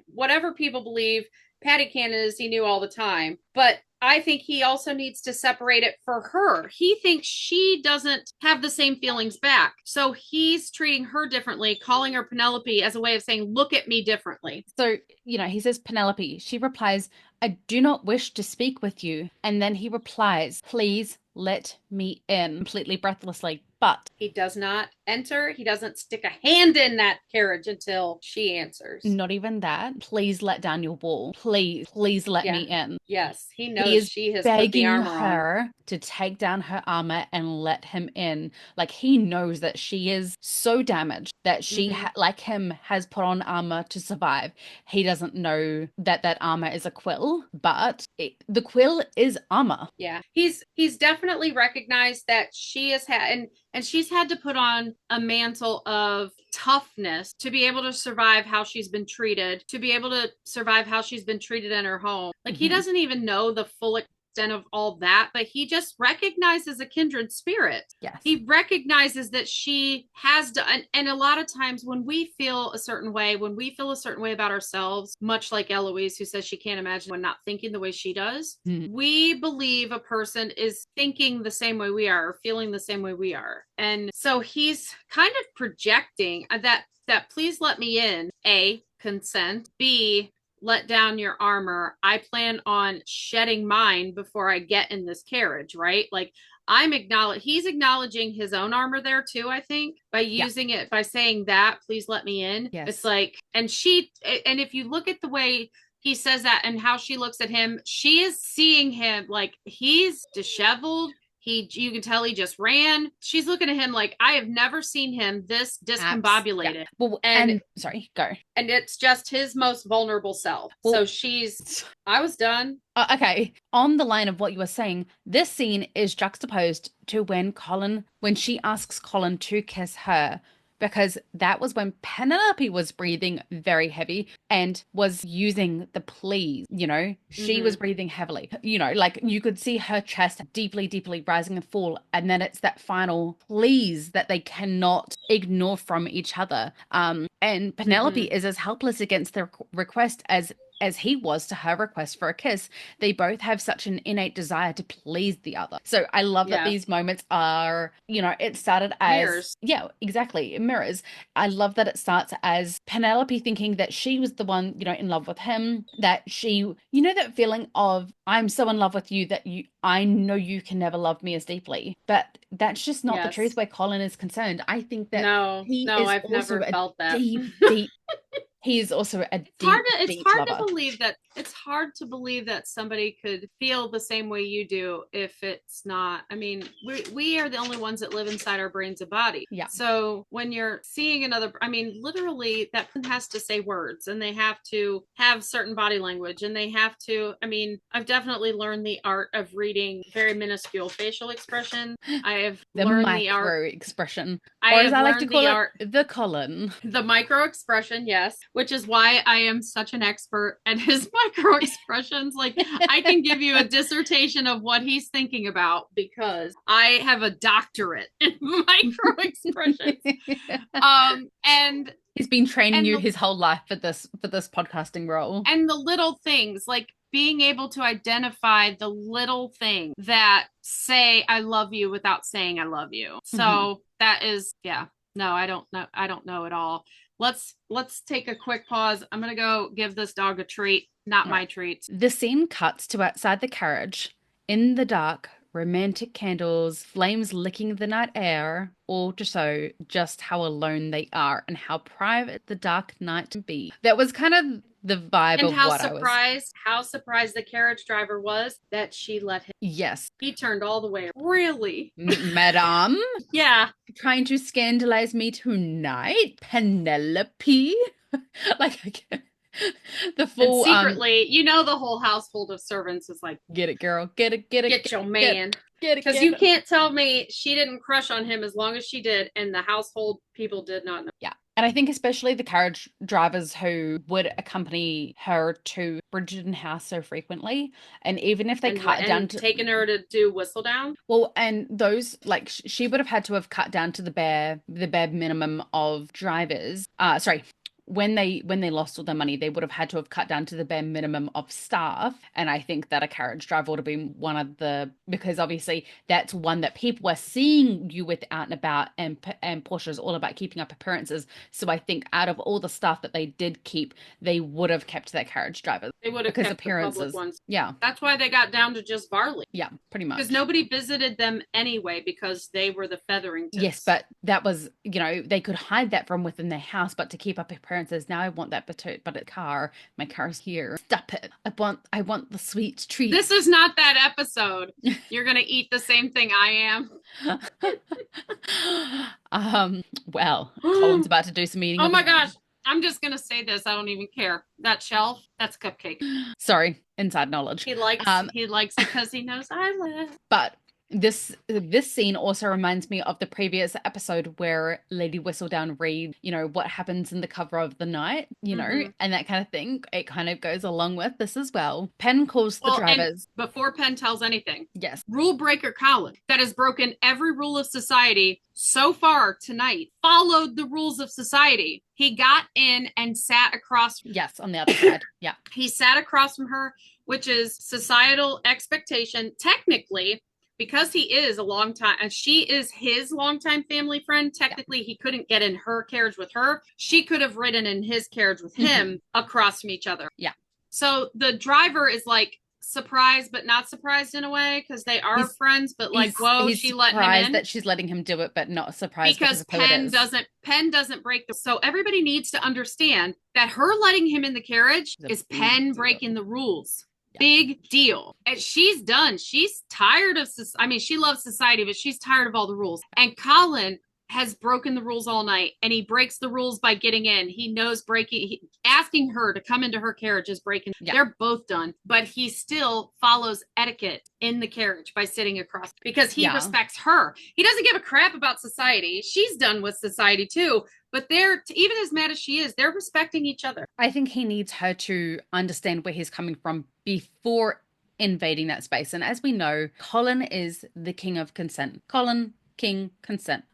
whatever people believe, Patty Cannon is, he knew all the time. But I think he also needs to separate it for her. He thinks she doesn't have the same feelings back. So he's treating her differently, calling her Penelope as a way of saying, look at me differently. So, he says Penelope. She replies, "I do not wish to speak with you." And then he replies, "Please let me in," completely breathlessly. But he does not enter. He doesn't stick a hand in that carriage until she answers. Not even that. "Please let down your wall. Please let me in." Yes, he knows she has put the armor on her to take down her armor and let him in. Like, he knows that she is so damaged that she, like him, has put on armor to survive. He doesn't know that armor is a quill, but the quill is armor. Yeah, he's definitely recognized that she has had, and she's had to put on a mantle of toughness to be able to survive how she's been treated, to be able to survive how she's been treated in her home. Like, he doesn't even know the full extent of all that, but he just recognizes a kindred spirit. Yes. He recognizes that she has done, and a lot of times when we feel a certain way about ourselves, much like Eloise, who says she can't imagine when not thinking the way she does, we believe a person is thinking the same way we are, or feeling the same way we are. And so he's kind of projecting that please let me in. A, consent. B, let down your armor. I plan on shedding mine before I get in this carriage, right? Like, he's acknowledging his own armor there too, I think, by using it, by saying that, please let me in. Yes. It's like, and if you look at the way he says that and how she looks at him, she is seeing him like he's disheveled. You can tell he just ran. She's looking at him like, I have never seen him this discombobulated. Yeah. Well, and sorry, go. And it's just his most vulnerable self. Well, so I was done. Okay. On the line of what you were saying, this scene is juxtaposed to when she asks Colin to kiss her, because that was when Penelope was breathing very heavy and was using the please, she was breathing heavily, like you could see her chest deeply, deeply rising and fall. And then it's that final please that they cannot ignore from each other. And Penelope is as helpless against the request as he was to her request for a kiss. They both have such an innate desire to please the other. So I love that these moments are, it started as mirrors. Yeah, exactly. Mirrors. I love that it starts as Penelope thinking that she was the one, in love with him, that she, that feeling of, I'm so in love with you that I know you can never love me as deeply. But that's just not the truth where Colin is concerned. I think that I've never felt that. Deep he is also a deep lover. It's hard to believe that somebody could feel the same way you do if it's not. I mean, we are the only ones that live inside our brains and body. Yeah. So when you're seeing literally that has to say words, and they have to have certain body language, and they have to. I mean, I've definitely learned the art of reading very minuscule facial expression. I have learned the art expression, or as I like to call it, the Colin, the micro expression. Yes. Which is why I am such an expert at his micro expressions. Like, I can give you a dissertation of what he's thinking about because I have a doctorate in micro expressions. And he's been training you his whole life for this podcasting role. And the little things, like being able to identify the little thing that say I love you without saying I love you. So that is, no, I don't know at all. Let's take a quick pause. I'm gonna go give this dog a treat, not my treats. The scene cuts to outside the carriage, in the dark, romantic candles, flames licking the night air, all to show just how alone they are and how private the dark night can be. That was kind of the vibe and of how what surprised, how surprised the carriage driver was that she let him. Yes. He turned all the way. Really? Madame? Yeah. Trying to scandalize me tonight, Penelope? Like, the full. And secretly, the whole household of servants is like, get it, girl. Get it. Get your man. Get it. Because you can't tell me she didn't crush on him as long as she did, and the household people did not know. Yeah. And I think especially the carriage drivers who would accompany her to Bridgerton House so frequently. And even if they cut down to... taking her to do Whistledown? Well, and those, like, she would have had to have cut down to the bare minimum of drivers. When they lost all their money, they would have had to have cut down to the bare minimum of staff. And I think that a carriage driver would have been one of because obviously that's one that people were seeing you with out and about, and Portia's all about keeping up appearances. So I think out of all the staff that they did keep, they would have kept that carriage driver. They would have kept appearances. The public ones. Yeah. That's why they got down to just Varley. Yeah, pretty much. Because nobody visited them anyway because they were the Featheringtons. Yes, but that was, they could hide that from within their house, but to keep up appearances, now I want that but a car. My car's here. Stop it. I want the sweet treat. This is not that episode. You're gonna eat the same thing I am. Well, Colin's about to do some eating. Oh my gosh. I'm just gonna say this. I don't even care. That shelf, that's cupcake. Sorry, inside knowledge. He likes it because he knows I love. But this scene also reminds me of the previous episode where Lady Whistledown reads, what happens in the cover of the night, and that kind of thing. It kind of goes along with this as well. Penn calls the drivers. Before Penn tells anything. Yes. Rule breaker Colin, that has broken every rule of society so far tonight, followed the rules of society. He got in and sat across. Yes, on the other side. Yeah. He sat across from her, which is societal expectation. Technically, because he is a long time, and she is his longtime family friend, technically he couldn't get in her carriage with her. She could have ridden in his carriage with him across from each other. Yeah. So the driver is like, surprised but not surprised in a way, because they are friends, but like, whoa, he's she let him in. That she's letting him do it, but not surprised because Penn doesn't break the. So everybody needs to understand that her letting him in the carriage is Penn breaking the rules. Yeah. Big deal. And she's done. She's tired of, I mean, she loves society, but she's tired of all the rules. And Colin has broken the rules all night, and he breaks the rules by getting in. He knows asking her to come into her carriage is breaking. Yeah. They're both done, but he still follows etiquette in the carriage by sitting across, because he respects her. He doesn't give a crap about society. She's done with society too, but they're, even as mad as she is, they're respecting each other. I think he needs her to understand where he's coming from before invading that space. And as we know, Colin is the king of consent. Colin, king, consent.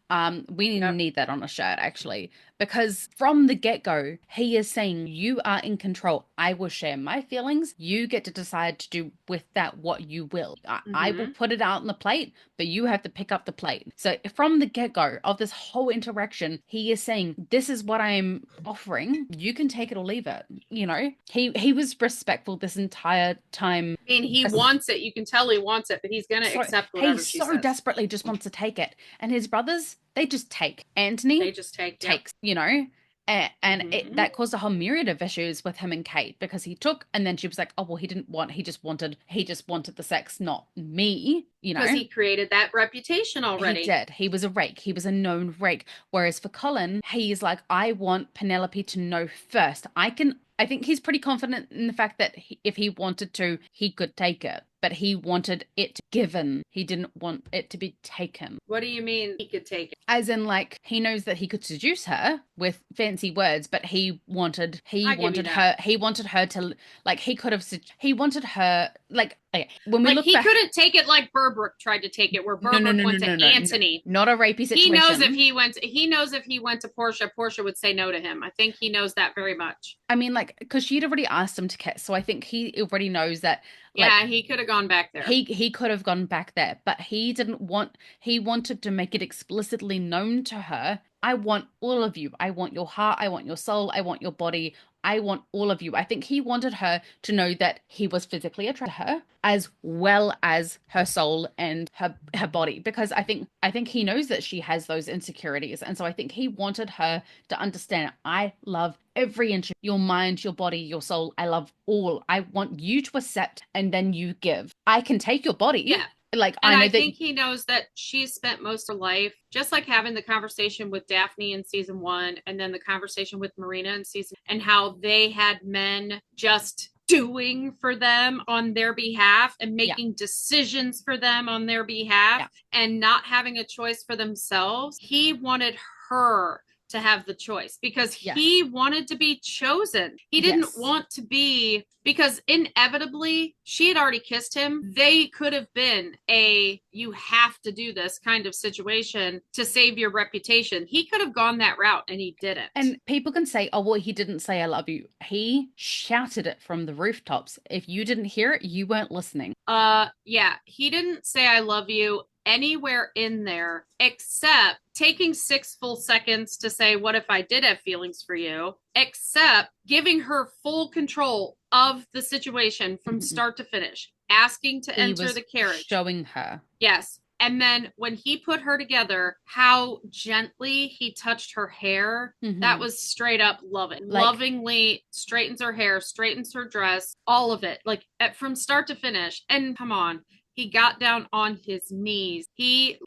We need that on a shirt, actually, because from the get-go, he is saying, you are in control. I will share my feelings. You get to decide to do with that what you will. I will put it out on the plate, but you have to pick up the plate. So from the get-go of this whole interaction, he is saying, this is what I'm offering. You can take it or leave it. You know, he was respectful this entire time. I mean, he wants it. You can tell he wants it, but he's going to accept whatever she says. He so desperately just wants to take it. And his brothers, they just take. Anthony, they just takes, you know, and that caused a whole myriad of issues with him and Kate, because he took, and then she was like, oh, well, he just wanted the sex, not me, you know. Because he created that reputation already. He did. He was a rake. He was a known rake. Whereas for Colin, he's like, I want Penelope to know first. I think he's pretty confident in the fact that if he wanted to, he could take it. But he wanted it given. He didn't want it to be taken. What do you mean he could take it? As in, like, he knows that he could seduce her with fancy words, but he wanted her to, like, he wanted her, like, okay, when we like, look he back, couldn't take it like Burbrook tried to take it, where Burbrook went to Anthony. Not a rapey situation. He knows if he went to Portia would say no to him. I think he knows that very much. I mean, like, because she'd already asked him to kiss, so I think he already knows that. Like, yeah, he could have gone back there. He could have gone back there, but he didn't want. He wanted to make it explicitly known to her. I want all of you. I want your heart. I want your soul. I want your body. I want all of you. I think he wanted her to know that he was physically attracted to her, as well as her soul and her body, because I think he knows that she has those insecurities, and so I think he wanted her to understand, I love every inch of your mind, your body, your soul. I love all. I want you to accept, and then you give. I can take your body. Yeah. Like, and I think he knows that she's spent most of her life just like having the conversation with Daphne in season 1, and then the conversation with Marina in season, and how they had men just doing for them on their behalf and making decisions for them on their behalf and not having a choice for themselves. He wanted her to have the choice, because he wanted to be chosen. He didn't want to be, because inevitably she had already kissed him. They could have been you have to do this kind of situation to save your reputation. He could have gone that route, and he didn't. And people can say, oh, well, he didn't say I love you. He shouted it from the rooftops. If you didn't hear it, you weren't listening. Yeah, he didn't say I love you anywhere in there, except taking 6 full seconds to say, what if I did have feelings for you, except giving her full control of the situation from start to finish, asking to enter the carriage, showing her. Yes. And then when he put her together, how gently he touched her hair, that was straight up loving. Like, lovingly straightens her hair, straightens her dress, all of it, like from start to finish. And come on, he got down on his knees. He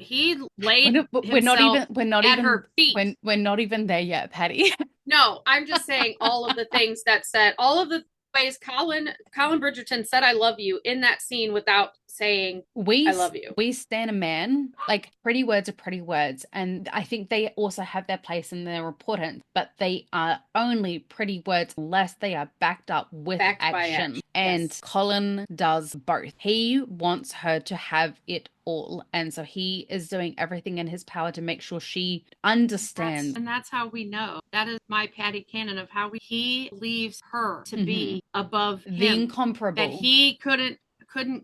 laid we're not even her feet. We're not even there yet, Patty. No, I'm just saying all of the things that said, all of the ways Colin Bridgerton said I love you in that scene without saying I love you. We stand a man. Like, pretty words are pretty words, and I think they also have their place and they're important, but they are only pretty words unless they are backed up with action. And Colin does both. He wants her to have it all, and so he is doing everything in his power to make sure she understands. And that's how we know. That is my Patty Cannon of how he leaves her to be above the him, incomparable. That he couldn't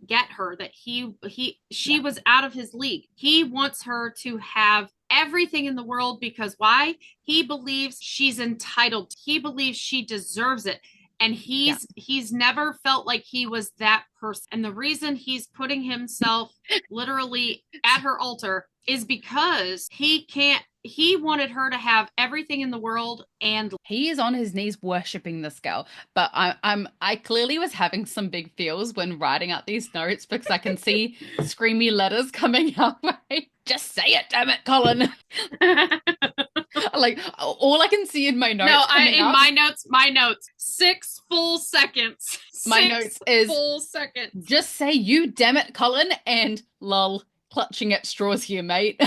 get her, that she was out of his league. He wants her to have everything in the world, because why? He believes she's entitled. He believes she deserves it. And he's never felt like he was that person. And the reason he's putting himself literally at her altar is because he wanted her to have everything in the world, and he is on his knees worshipping this girl. But I clearly was having some big feels when writing out these notes because I can see screamy letters coming out. Just say it, damn it, Colin. Like all I can see in my notes. No, my notes. 6 full seconds. My notes is full seconds. Just say you, damn it, Colin, and lol, clutching at straws here, mate.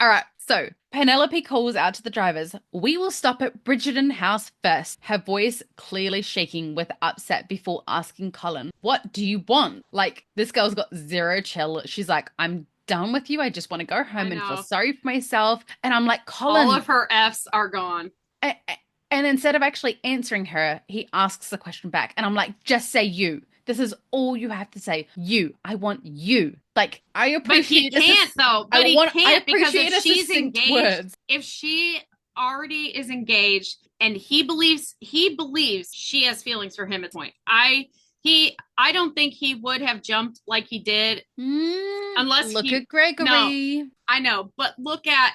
All right, so Penelope calls out to the drivers, "We will stop at Bridgerton House first," her voice clearly shaking with upset before asking Colin, "What do you want?" Like, this girl's got zero chill. She's like, "I'm done with you. I just want to go home and feel sorry for myself." And I'm like, Colin. All of her F's are gone. And instead of actually answering her, he asks the question back. And I'm like, just say you. This is all you have to say. You. I want you. Like, I appreciate. But he can't though. But he can't because if she's engaged, if she already is engaged and he believes she has feelings for him at point. I don't think he would have jumped like he did unless look at Gregory. No, I know, but look at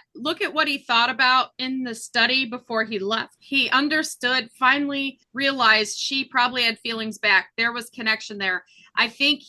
what he thought about in the study before he left. He understood, finally realized she probably had feelings back. There was connection there. I think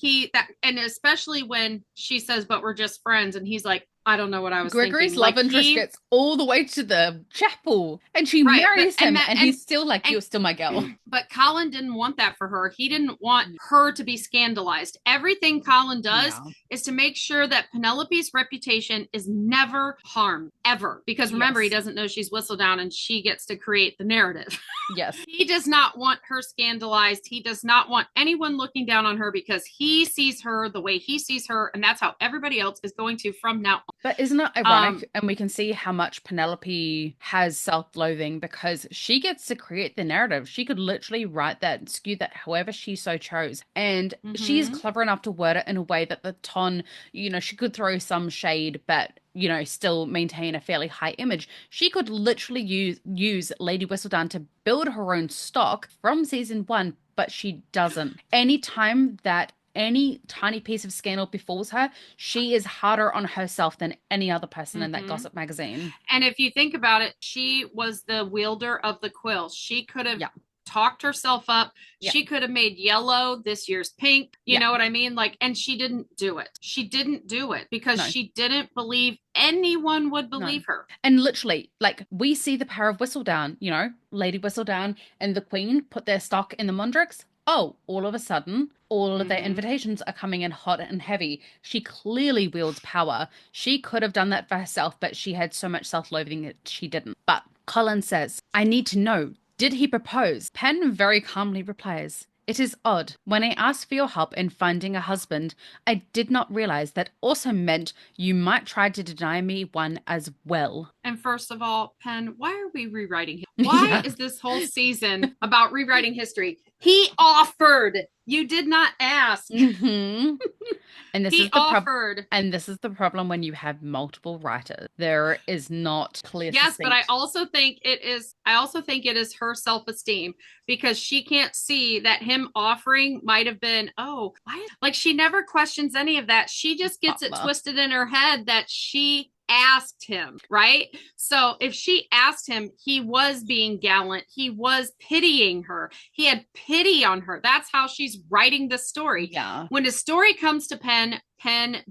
and especially when she says, "But we're just friends," and he's like, "I don't know what I was Gregory's thinking." love interest gets all the way to the chapel and she marries him and he's still like, "You're still my girl." But Colin didn't want that for her. He didn't want her to be scandalized. Everything Colin does is to make sure that Penelope's reputation is never harmed, ever. Because remember, he doesn't know she's Whistledown and she gets to create the narrative. Yes. He does not want her scandalized. He does not want anyone looking down on her because he sees her the way he sees her, and that's how everybody else is going to from now on. But isn't it ironic? And we can see how much Penelope has self-loathing because she gets to create the narrative. She could literally write that and skew that however she so chose. And she is clever enough to word it in a way that the ton, she could throw some shade, but still maintain a fairly high image. She could literally use Lady Whistledown to build her own stock from season 1, but she doesn't. Anytime that any tiny piece of scandal befalls her, she is harder on herself than any other person in that gossip magazine. And if you think about it, she was the wielder of the quill. She could have talked herself up. She could have made yellow this year's pink. You know what I mean? Like, and she didn't do it. She didn't do it because she didn't believe anyone would believe her. And literally, like, we see the power of Whistledown, Lady Whistledown and the Queen put their stock in the Mondricks. Oh, all of a sudden, all of their invitations are coming in hot and heavy. She clearly wields power. She could have done that for herself, but she had so much self-loathing that she didn't. But Colin says, "I need to know, did he propose?" Pen very calmly replies, "It is odd. When I asked for your help in finding a husband, I did not realize that also meant you might try to deny me one as well." And first of all, Pen, why are we rewriting history? Why is this whole season about rewriting history? He offered. You did not ask. And this he is the offered. And this is the problem when you have multiple writers. There is not clear. Yes, but I also think it is her self-esteem because she can't see that him offering might have been, like she never questions any of that. She just gets it twisted in her head that she asked him, right? So if she asked him, he was being gallant. He was pitying her. He had pity on her. That's how she's writing the story. Yeah. When the story comes to Pen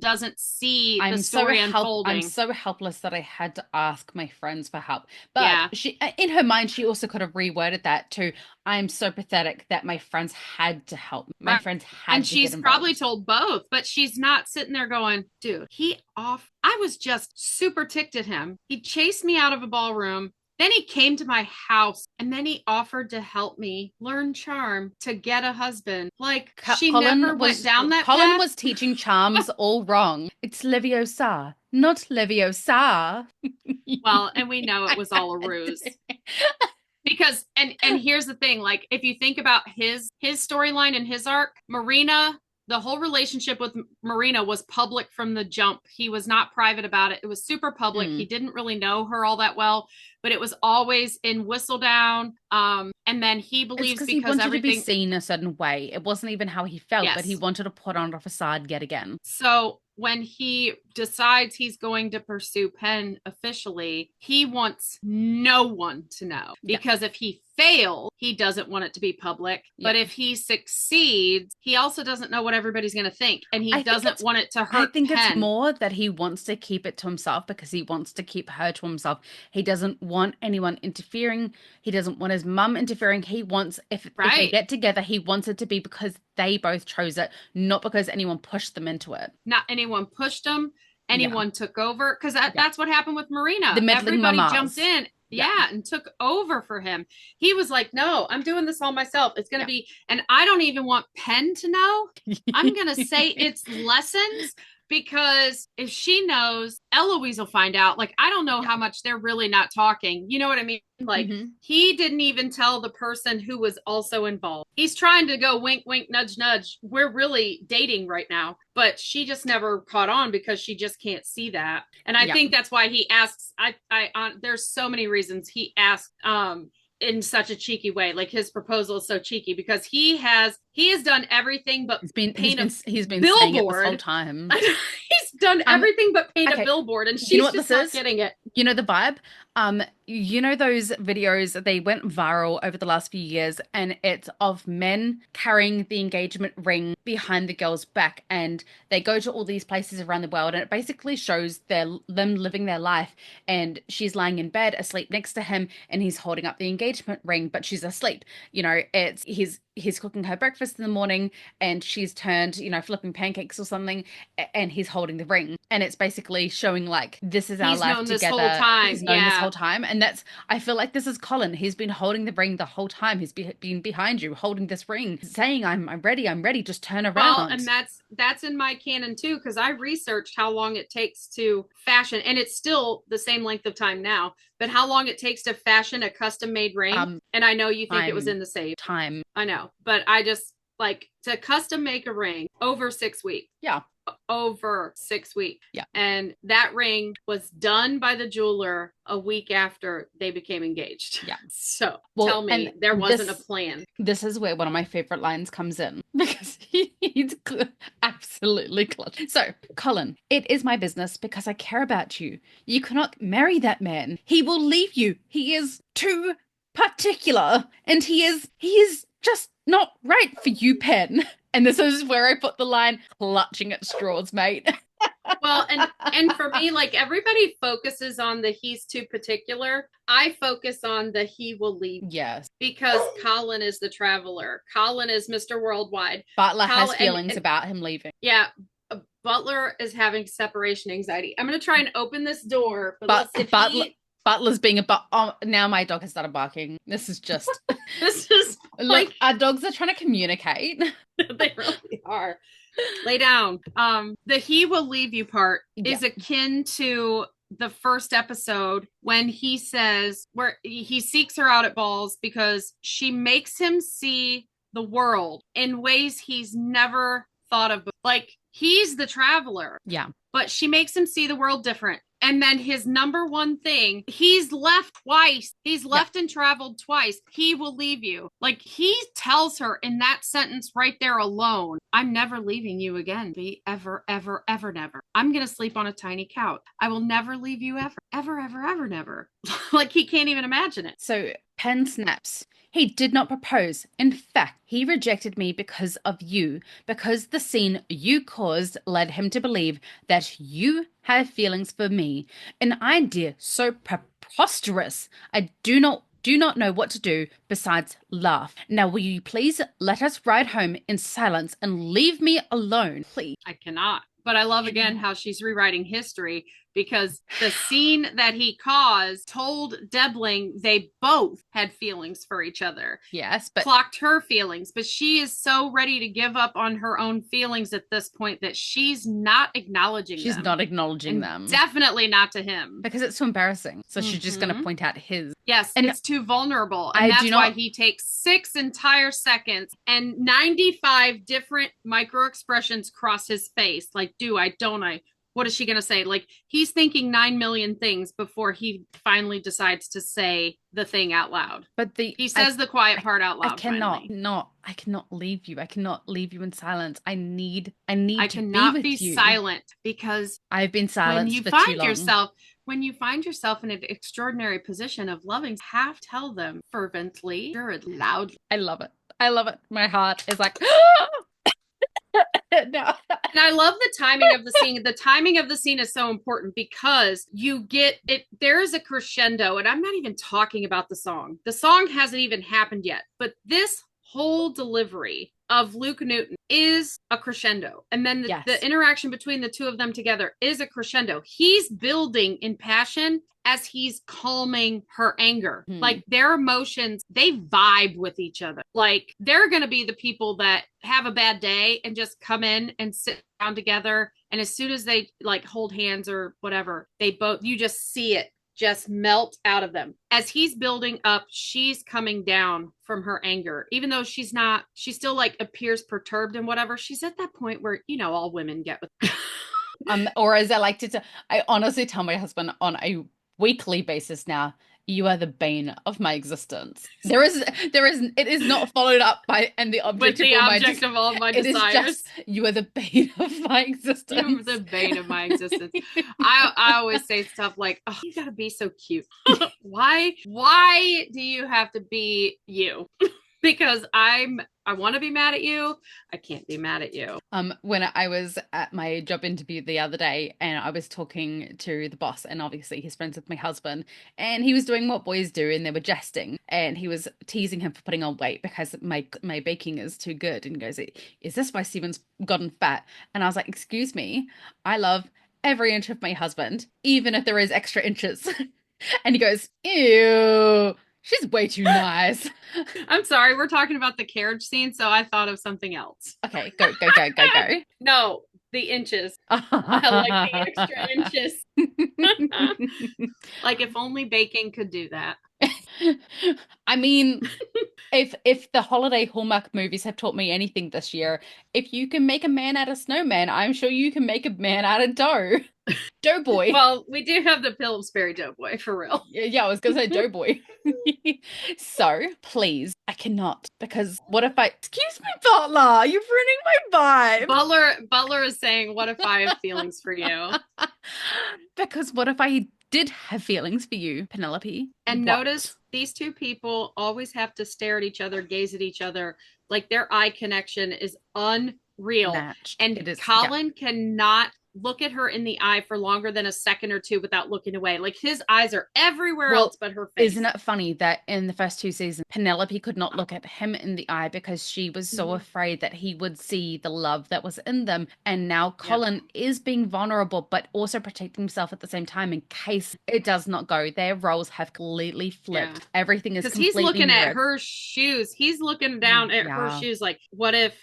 doesn't see the story unfolding. I'm so helpless that I had to ask my friends for help. But she, in her mind, she also could have reworded that to, "I'm so pathetic that my friends had to help. My friends had and to she's get involved." Probably told both, but she's not sitting there going, "Dude, I was just super ticked at him. He chased me out of a ballroom. Then he came to my house and then he offered to help me learn charm to get a husband." Like, she never went down that path. Colin was teaching charms all wrong. It's Leviosa, not Leviosa. Well, and we know it was all a ruse. Because, and here's the thing, like, if you think about his storyline and his arc, Marina the whole relationship with Marina was public from the jump. He was not private about it. It was super public. He didn't really know her all that well, but it was always in Whistledown. And then he believes because he wanted to be seen a certain way. It wasn't even how he felt, but he wanted to put on a facade yet again. So when he decides he's going to pursue Penn officially, he wants no one to know, because if he fails, he doesn't want it to be public. But if he succeeds, he also doesn't know what everybody's going to think, and he doesn't want it to hurt. I think it's more that he wants to keep it to himself because he wants to keep her to himself. He doesn't want anyone interfering. He doesn't want his mum interfering. He wants, if they get together, he wants it to be because they both chose it, not because anyone pushed them into it. Not anyone pushed them. Anyone took over, because that's what happened with Marina. Everybody jumped in, and took over for him. He was like, "No, I'm doing this all myself. It's going to be," and I don't even want Penn to know. I'm going to say it's lessons. Because if she knows, Eloise will find out. Like, I don't know how much they're really not talking. You know what I mean? Like, he didn't even tell the person who was also involved. He's trying to go wink, wink, nudge, nudge. We're really dating right now. But she just never caught on because she just can't see that. And I think that's why he asks. There's so many reasons he asked in such a cheeky way. Like, his proposal is so cheeky because he has done everything but paint a billboard the whole time. He's done everything but paint a billboard, and she's just not getting it. You know the vibe? You know those videos, they went viral over the last few years, and it's of men carrying the engagement ring behind the girl's back, and they go to all these places around the world, and it basically shows them living their life, and she's lying in bed asleep next to him, and he's holding up the engagement ring, but she's asleep. You know, it's he's cooking her breakfast in the morning, and she's turned, flipping pancakes or something, and he's holding the ring, and it's basically showing like, this is our life together. He's known this whole time. And I feel like this is Colin. He's been holding the ring the whole time. He's been behind you holding this ring, saying, I'm ready, just turn around. Well, and that's in my canon too, because I researched how long it takes to fashion, and it's still the same length of time now, but how long it takes to fashion a custom made ring. And I know you think it was in the same time. I know, but I just like to custom make a ring over 6 weeks. Yeah. Over 6 weeks. Yeah. And that ring was done by the jeweler a week after they became engaged. Yeah. So tell me there wasn't a plan. This is where one of my favorite lines comes in, because he's absolutely clutch. So, Colin, it is my business because I care about you. You cannot marry that man. He will leave you. He is too particular, and he is just not right for you, Penn. And this is where I put the line, clutching at straws, mate. Well, and for me, like, everybody focuses on the he's too particular. I focus on the he will leave. Yes. Because Colin is the traveler. Colin is Mr. Worldwide. Butler has feelings about him leaving. Yeah. Butler is having separation anxiety. I'm going to try and open this door. But Butler's being now my dog has started barking. This is just like, our dogs are trying to communicate. They really are. Lay down. The he will leave you part is akin to the first episode when he says, where he seeks her out at balls because she makes him see the world in ways he's never thought of. Like, he's the traveler. Yeah. But she makes him see the world different. And then his number one thing, he's left twice. He's left and traveled twice. He will leave you. Like, he tells her in that sentence right there alone, I'm never leaving you again, B. Ever, ever, ever, never. I'm going to sleep on a tiny couch. I will never leave you ever. Ever, ever, ever, never. Like, he can't even imagine it. So Penn snaps. He did not propose. In fact, he rejected me because of you, because the scene you caused led him to believe that you have feelings for me. An idea so preposterous. I do not know what to do besides laugh. Now, will you please let us ride home in silence and leave me alone, please? I cannot. But I love, again, how she's rewriting history because the scene that he caused told Debling they both had feelings for each other. Yes, but clocked her feelings, but she is so ready to give up on her own feelings at this point that she's not acknowledging she's them. not acknowledging them. Definitely not to him. Because it's too embarrassing. So she's just going to point out his. Yes, and it's too vulnerable. And that's why he takes 6 entire seconds and 95 different micro expressions cross his face. Like, do I, don't I? What is she going to say? Like, he's thinking 9 million things before he finally decides to say the thing out loud. But he says the quiet part out loud. I cannot leave you. I cannot leave you in silence. I cannot be silent because I've been silent for too long. When you find yourself in an extraordinary position of loving, you have to tell them fervently, sure, loudly. I love it. I love it. My heart is like, no. And I love the timing of the scene. The timing of the scene is so important because you get it. There is a crescendo, and I'm not even talking about the song. The song hasn't even happened yet, but this whole delivery of Luke Newton is a crescendo. And then the interaction between the two of them together is a crescendo. He's building in passion as he's calming her anger. Like, their emotions, they vibe with each other. Like, they're going to be the people that have a bad day and just come in and sit down together. And as soon as they like hold hands or whatever, you just see it just melt out of them. As he's building up, she's coming down from her anger. Even though she still like appears perturbed and whatever. She's at that point where, all women get with or as I like to I honestly tell my husband on a weekly basis now, you are the bane of my existence. It is not followed up by and the object of all my desires. It is just, you are the bane of my existence. You're the bane of my existence. I always say stuff like, oh, you gotta be so cute. Why do you have to be you? Because I want to be mad at you. I can't be mad at you. When I was at my job interview the other day and I was talking to the boss, and obviously he's friends with my husband, and he was doing what boys do and they were jesting, and he was teasing him for putting on weight because my baking is too good, and he goes, is this why Stephen's gotten fat? And I was like, excuse me, I love every inch of my husband, even if there is extra inches. And he goes, ew, she's way too nice. I'm sorry, we're talking about the carriage scene, so I thought of something else. Okay, go. No, the inches. I like the extra inches. Like, if only baking could do that. I mean, if the holiday Hallmark movies have taught me anything this year, if you can make a man out of snowman, I'm sure you can make a man out of dough. Doughboy. Well, we do have the Pillsbury Doughboy, for real. Yeah, I was gonna say Doughboy. So, please, I cannot, because what if excuse me, Butler, you're ruining my vibe. Butler is saying, what if I have feelings for you? Because what if I did have feelings for you, Penelope? And notice these two people always have to stare at each other, gaze at each other, like their eye connection is unreal. Matched. And Colin cannot look at her in the eye for longer than a second or two without looking away. Like, his eyes are everywhere else but her face. Isn't it funny that in the first 2 seasons, Penelope could not look at him in the eye because she was so afraid that he would see the love that was in them. And now Colin is being vulnerable, but also protecting himself at the same time in case it does not go. Their roles have completely flipped. Yeah. Everything is completely because he's looking mirrored. at her shoes. He's looking down at her shoes like, what if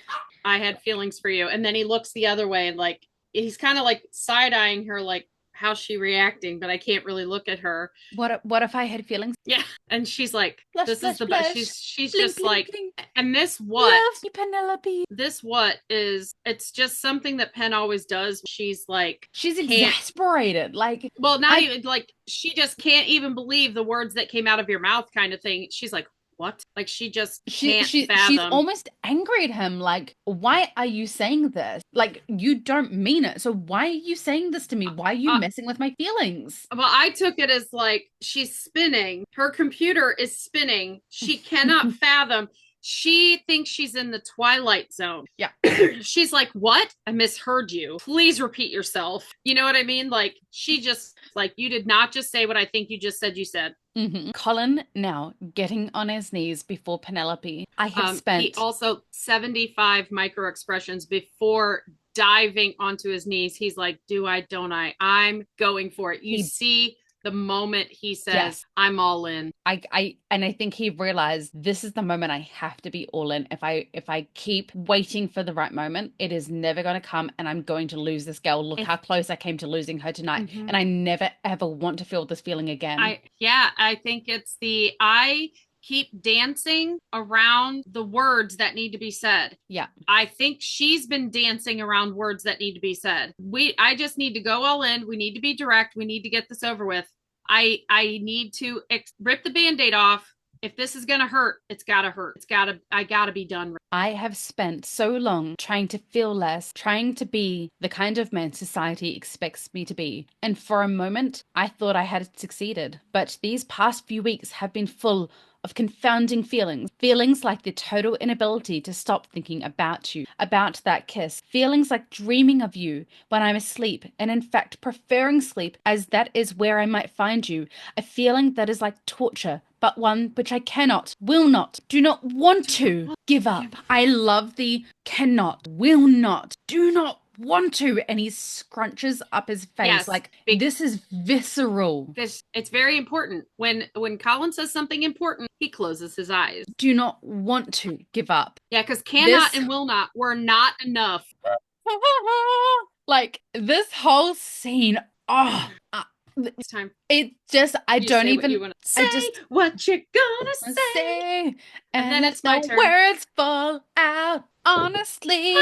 I had feelings for you? And then he looks the other way and like, he's kind of like side-eyeing her, like, how's she reacting? But I can't really look at her. What if I had feelings? Yeah. And she's like, blush, this blush, is the blush. She's bling, just bling, like, bling. And this what? Love you, Penelope. This what is, it's just something that Pen always does. She's like, she's exasperated. Like, well, not even like, she just can't even believe the words that came out of your mouth kind of thing. She's like, what? Like, she just can't fathom. She's almost angry at him. Like, why are you saying this? Like, you don't mean it. So why are you saying this to me? Why are you messing with my feelings? Well, I took it as like, she's spinning. Her computer is spinning. She cannot fathom. She thinks she's in the Twilight Zone. Yeah. She's like, what? I misheard you. Please repeat yourself. You know what I mean? Like, she just, like, you did not just say what I think you just said you said. Mm-hmm. Colin now getting on his knees before Penelope. I have spent... He also 75 micro expressions before diving onto his knees. He's like, do I, don't I? I'm going for it. You see the moment he says, yes, I'm all in. I think he realized this is the moment I have to be all in. If I keep waiting for the right moment, it is never going to come and I'm going to lose this girl. Look how close I came to losing her tonight. Mm-hmm. And I never ever want to feel this feeling again. I think it's I keep dancing around the words that need to be said. Yeah. I think she's been dancing around words that need to be said. I just need to go all in. We need to be direct. We need to get this over with. I need to rip the Band-Aid off. If this is going to hurt, it's got to hurt. I got to be done. I have spent so long trying to feel less, trying to be the kind of man society expects me to be. And for a moment, I thought I had succeeded. But these past few weeks have been full of confounding feelings like the total inability to stop thinking about you, about that kiss, feelings like dreaming of you when I'm asleep, and in fact preferring sleep as that is where I might find you, a feeling that is like torture, but one which I cannot, will not, do not want to give up. I love the cannot, will not, do not want to, and he scrunches up his face. Yes, like this is visceral. It's very important. When Colin says something important, he closes his eyes. Do not want to give up. Yeah, because cannot and will not were not enough. Like this whole scene. It's time. It just I you don't even say what you're gonna say. And then it's my turn. Words fall out. Honestly,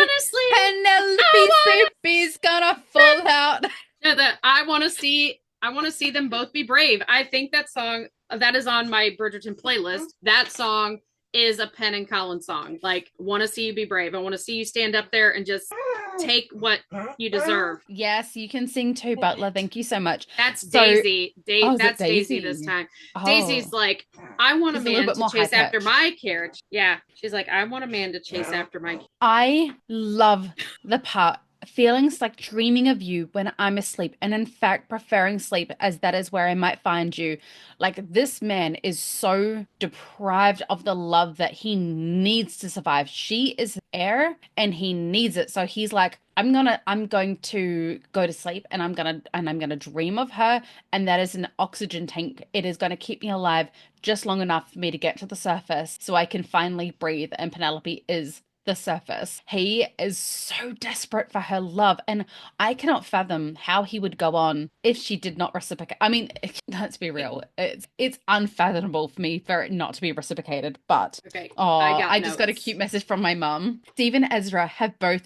Penelope's baby's gonna fall out. Yeah, I want to see them both be brave. I think that song that is on my Bridgerton playlist. That song is a Pen and Colin song. Like, want to see you be brave. I want to see you stand up there and just take what you deserve. Yes, you can sing too, Butler. Thank you so much. That's Daisy. That's Daisy this time. Oh. Daisy's like, I want a man to chase after my carriage. Yeah, she's like, I want a man to chase after my carriage. I love the part. Feelings like dreaming of you when I'm asleep, and in fact preferring sleep as that is where I might find you. Like, this man is so deprived of the love that he needs to survive. She is air and he needs it. So he's like, I'm going to go to sleep and I'm gonna dream of her, and that is an oxygen tank. It is going to keep me alive just long enough for me to get to the surface so I can finally breathe. And Penelope is the surface. He is so desperate for her love, and I cannot fathom how he would go on if she did not reciprocate. I mean, let's be real, it's unfathomable for me for it not to be reciprocated. But okay, I just got a cute message from my mum. Steve and Ezra have both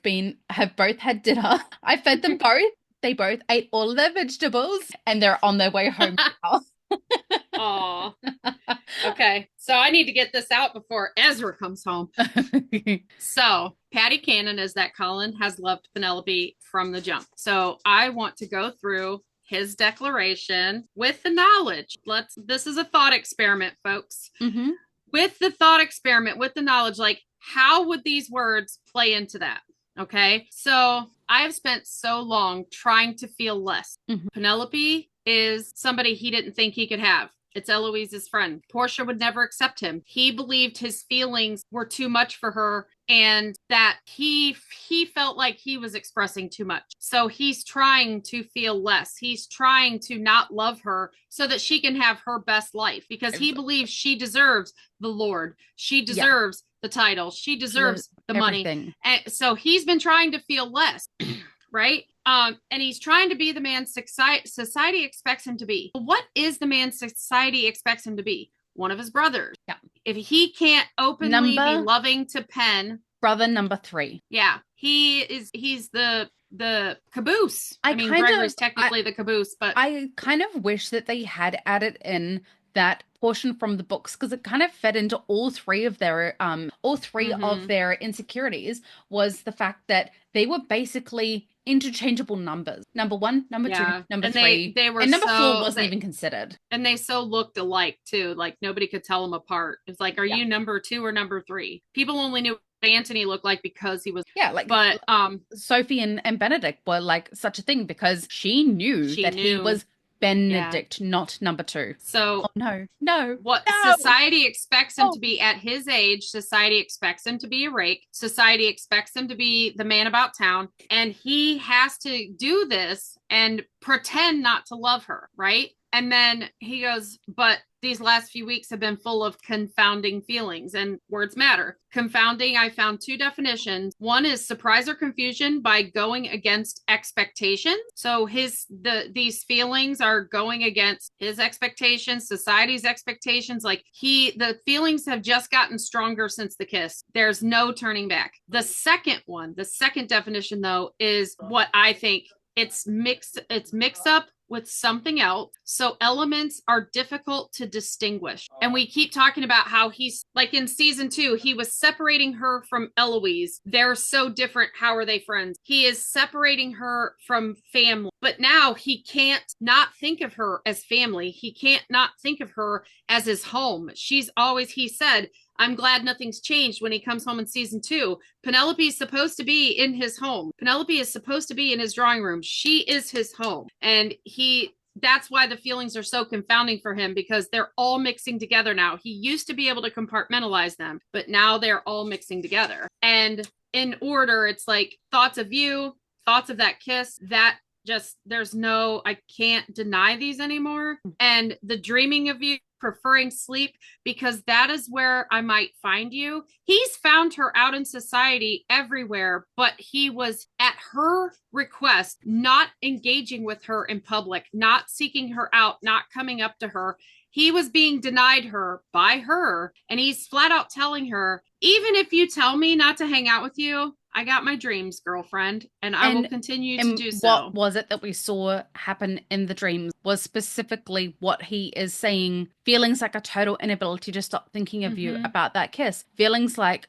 had dinner. I fed them both. They both ate all of their vegetables, and they're on their way home now. Aw. Okay, so I need to get this out before Ezra comes home. So Patty Cannon is that Colin has loved Penelope from the jump. So I want to go through his declaration with the knowledge. This is a thought experiment, folks. Mm-hmm. With the thought experiment, with the knowledge, like, how would these words play into that? Okay, so I have spent so long trying to feel less. Mm-hmm. Penelope is somebody he didn't think he could have. It's Eloise's friend. Portia would never accept him. He believed his feelings were too much for her and that he felt like he was expressing too much. So he's trying to feel less. He's trying to not love her so that she can have her best life, because he believes she deserves the Lord. She deserves the title. She deserves the money. And so he's been trying to feel less, right? And he's trying to be the man society expects him to be. What is the man society expects him to be? One of his brothers. Yeah. If he can't openly be loving to Pen. Brother number 3. Yeah. He's the caboose. I mean, Gregory's technically the caboose, but I kind of wish that they had added in that portion from the books, because it kind of fed into all three of their of their insecurities, was the fact that they were basically interchangeable numbers. Number 1, number 2, number 3. They were, and number 4 wasn't even considered. And they so looked alike too. Like, nobody could tell them apart. It's like, are you number 2 or number 3? People only knew what Anthony looked like because he was but Sophie and Benedict were like such a thing because she knew he was Benedict, not number 2. So no. What society expects him to be at his age, society expects him to be a rake, society expects him to be the man about town, and he has to do this and pretend not to love her, right? And then he goes, but these last few weeks have been full of confounding feelings, and words matter. Confounding, I found 2 definitions. One is surprise or confusion by going against expectations. So these feelings are going against his expectations, society's expectations. Like the feelings have just gotten stronger since the kiss. There's no turning back. The second definition though, is what I think it's mixed up with something else. So elements are difficult to distinguish. And we keep talking about how he's like in season 2, he was separating her from Eloise. They're so different. How are they friends? He is separating her from family. But now he can't not think of her as family. He can't not think of her as his home. She's always, he said, I'm glad nothing's changed when he comes home in season 2. Penelope is supposed to be in his home. Penelope is supposed to be in his drawing room. She is his home. And that's why the feelings are so confounding for him, because they're all mixing together now. He used to be able to compartmentalize them, but now they're all mixing together. And in order, it's like thoughts of you, thoughts of that kiss, that just, I can't deny these anymore. And the dreaming of you, preferring sleep, because that is where I might find you. He's found her out in society everywhere, but he was at her request, not engaging with her in public, not seeking her out, not coming up to her. He was being denied her by her, and he's flat out telling her, even if you tell me not to hang out with you, I got my dreams, girlfriend, and I will continue to do so. What was it that we saw happen in the dreams was specifically what he is saying, feelings like a total inability to stop thinking of you about that kiss, feeling like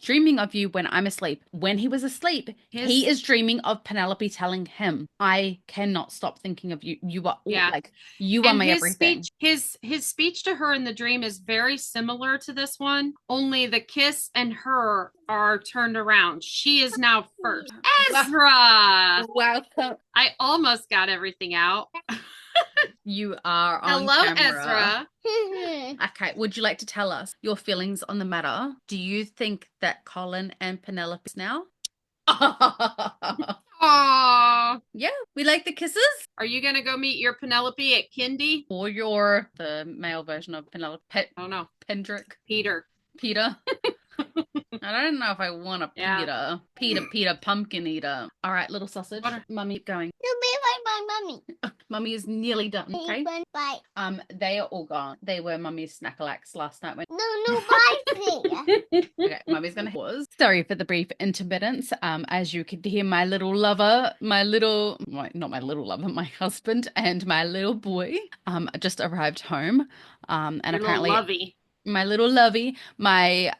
dreaming of you when I'm asleep. When he was asleep, he is dreaming of Penelope telling him, I cannot stop thinking of you. You are you are my everything. His speech to her in the dream is very similar to this one, only the kiss and her are turned around. She is now first. Ezra! Welcome. I almost got everything out. You are on Hello, camera. Ezra. Okay, would you like to tell us your feelings on the matter? Do you think that Colin and Penelope now? Aww. Yeah, we like the kisses. Are you gonna go meet your Penelope at Kindy? Or the male version of Penelope? Oh no, Pendrick. Peter. I don't know if I want a Peter pumpkin eater. All right, little sausage. Mummy, keep going. You be like my mummy. Mummy is nearly done. Okay. Bye. They are all gone. They were Mummy's snackalacks last night. No, bye. Okay, Mummy's gonna pause. Sorry for the brief intermittence. As you could hear, my little lover, my husband and my little boy, just arrived home. And your apparently. Lovey. My little lovey, my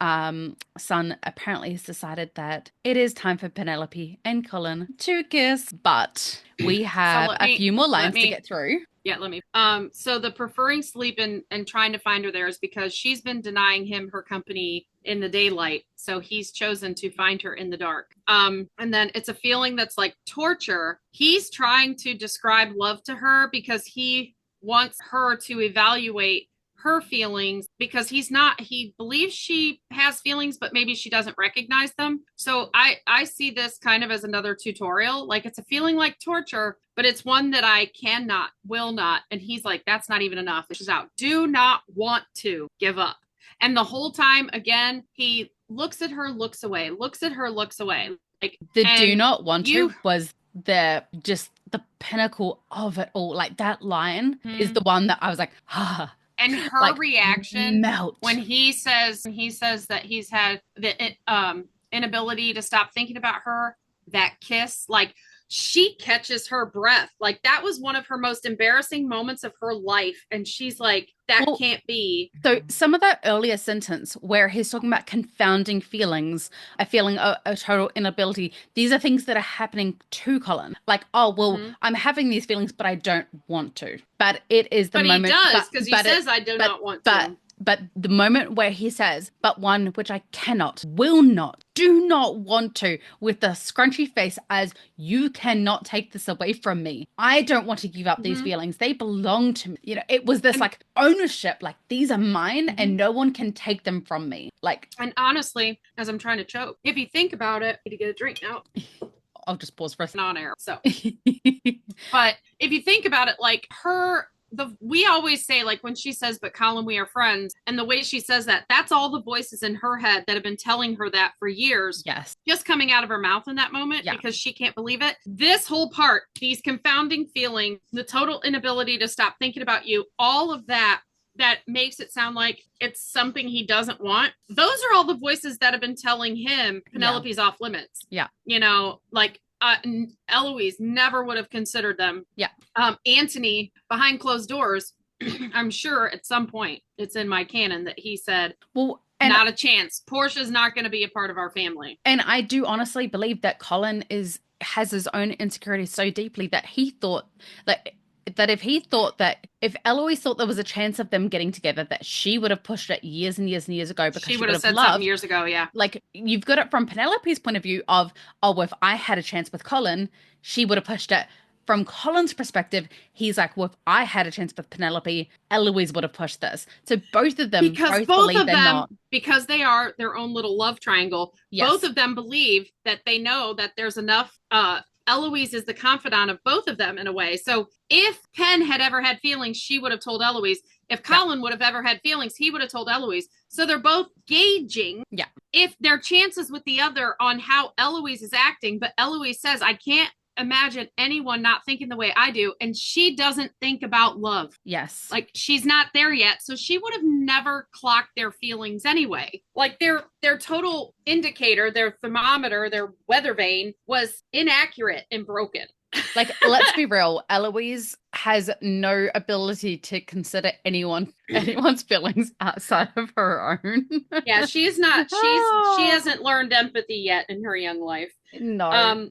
son apparently has decided that it is time for Penelope and Colin to kiss, but we have a few more lines to get through. Yeah, let me. So the preferring sleep and trying to find her there is because she's been denying him her company in the daylight. So he's chosen to find her in the dark. And then it's a feeling that's like torture. He's trying to describe love to her because he wants her to evaluate her feelings, because he believes she has feelings, but maybe she doesn't recognize them. So I see this kind of as another tutorial. Like, it's a feeling like torture, but it's one that I will not. And he's like, that's not even enough. She's out. Do not want to give up. And the whole time, again, he looks at her, looks away, looks at her, looks away. Like, the do not want to was the pinnacle of it all. Like, that line is the one that I was like, And her reaction melt when he says that he's had the inability to stop thinking about her, that kiss, like, she catches her breath. Like, that was one of her most embarrassing moments of her life. And she's like, that can't be. So some of that earlier sentence where he's talking about confounding feelings, a feeling of a total inability, these are things that are happening to Colin. Like, I'm having these feelings, but I don't want to. But it is the moment. But he does, because he says, I do not want to. But the moment where he says, but one which I cannot, will not, do not want to, with the scrunchy face as you cannot take this away from me. I don't want to give up these feelings. They belong to me. You know, it was this like ownership, like these are mine and no one can take them from me. Like, and honestly, as I'm trying to choke, if you think about it, I need to get a drink now. I'll just pause for a second. On air. So, but if you think about it, like we always say, like when she says, but Colin, we are friends. And the way she says that, that's all the voices in her head that have been telling her that for years. Yes. Just coming out of her mouth in that moment because she can't believe it. This whole part, these confounding feelings, the total inability to stop thinking about you, all of that makes it sound like it's something he doesn't want. Those are all the voices that have been telling him Penelope's off limits. Yeah. You know, like Eloise never would have considered them. Yeah. Anthony, behind closed doors, I'm sure at some point it's in my canon that he said, well, not a chance. Portia's not going to be a part of our family. And I do honestly believe that Colin has his own insecurities so deeply that he thought that if Eloise thought there was a chance of them getting together, that she would have pushed it years and years and years ago because she would have said loved, something years ago. Yeah. Like you've got it from Penelope's point of view of, oh, if I had a chance with Colin, she would have pushed it. From Colin's perspective, he's like, well, if I had a chance with Penelope, Eloise would have pushed this. So both of them both believe they're not. Because they are their own little love triangle, both of them believe that they know that there's enough Eloise is the confidant of both of them in a way. So if Pen had ever had feelings, she would have told Eloise. If Colin would have ever had feelings, he would have told Eloise. So they're both gauging if their chances with the other on how Eloise is acting. But Eloise says, I can't imagine anyone not thinking the way I do. And she doesn't think about love. Yes. Like she's not there yet. So she would have never clocked their feelings anyway. Like their total indicator, their thermometer, their weather vane was inaccurate and broken. Like, let's be real. Eloise has no ability to consider anyone's feelings outside of her own. Yeah, she's not. She hasn't learned empathy yet in her young life. No.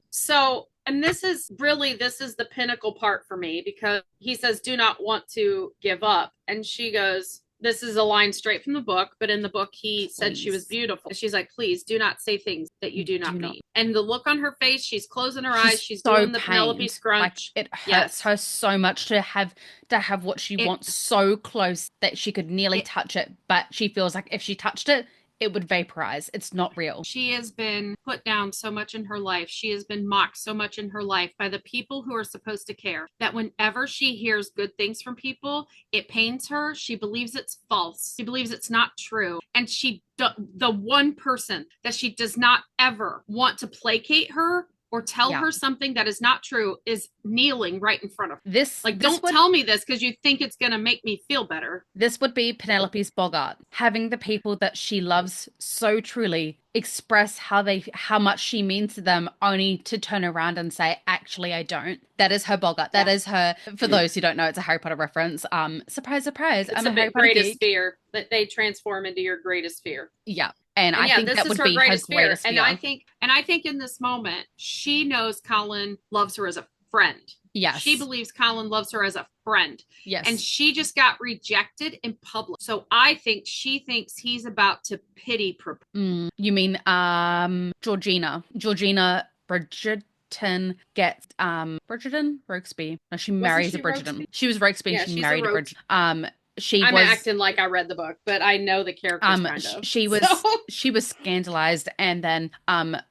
And this is the pinnacle part for me because he says, do not want to give up. And she goes, this is a line straight from the book, but in the book, he said she was beautiful. She's like, please do not say things that you do not mean. And the look on her face, she's closing her eyes. She's so doing the Penelope scrunch. Like, it hurts her so much to have what she wants so close that she could nearly touch it. But she feels like if she touched it, it would vaporize. It's not real. She has been put down so much in her life. She has been mocked so much in her life by the people who are supposed to care that whenever she hears good things from people, it pains her. She believes it's false. She believes it's not true. And the one person that she does not ever want to placate her or tell her something that is not true is kneeling right in front of her. Don't tell me this because you think it's going to make me feel better. This would be Penelope's Bogart, having the people that she loves so truly express how much she means to them, only to turn around and say, actually, I don't. That is her Bogart. That is her. For those who don't know, it's a Harry Potter reference. Surprise, surprise. It's a greatest fear that they transform into your greatest fear. Yeah. And I think that would be her greatest fear. And I think in this moment, she knows Colin loves her as a friend. Yes. She believes Colin loves her as a friend. Yes. And she just got rejected in public. So I think she thinks he's about to pity propose. You mean Georgina Bridgerton gets Bridgerton? Rokesby. No, she marries a Bridgerton. She was Rokesby and she married a Bridgerton. I'm acting like I read the book, but I know the characters kind of. She was scandalized, and then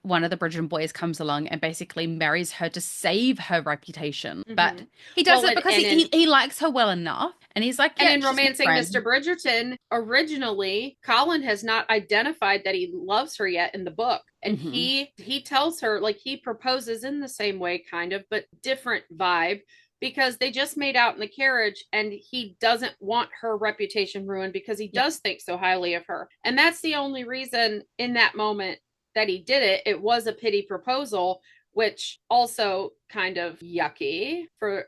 one of the Bridgerton boys comes along and basically marries her to save her reputation. Mm-hmm. But he does it because he likes her well enough, and he's like, and in Romancing Mr. Bridgerton, originally Colin has not identified that he loves her yet in the book. And he tells her, like, he proposes in the same way, kind of, but different vibe. Because they just made out in the carriage and he doesn't want her reputation ruined because he does think so highly of her. And that's the only reason in that moment that he did it. It was a pity proposal, which also kind of yucky for,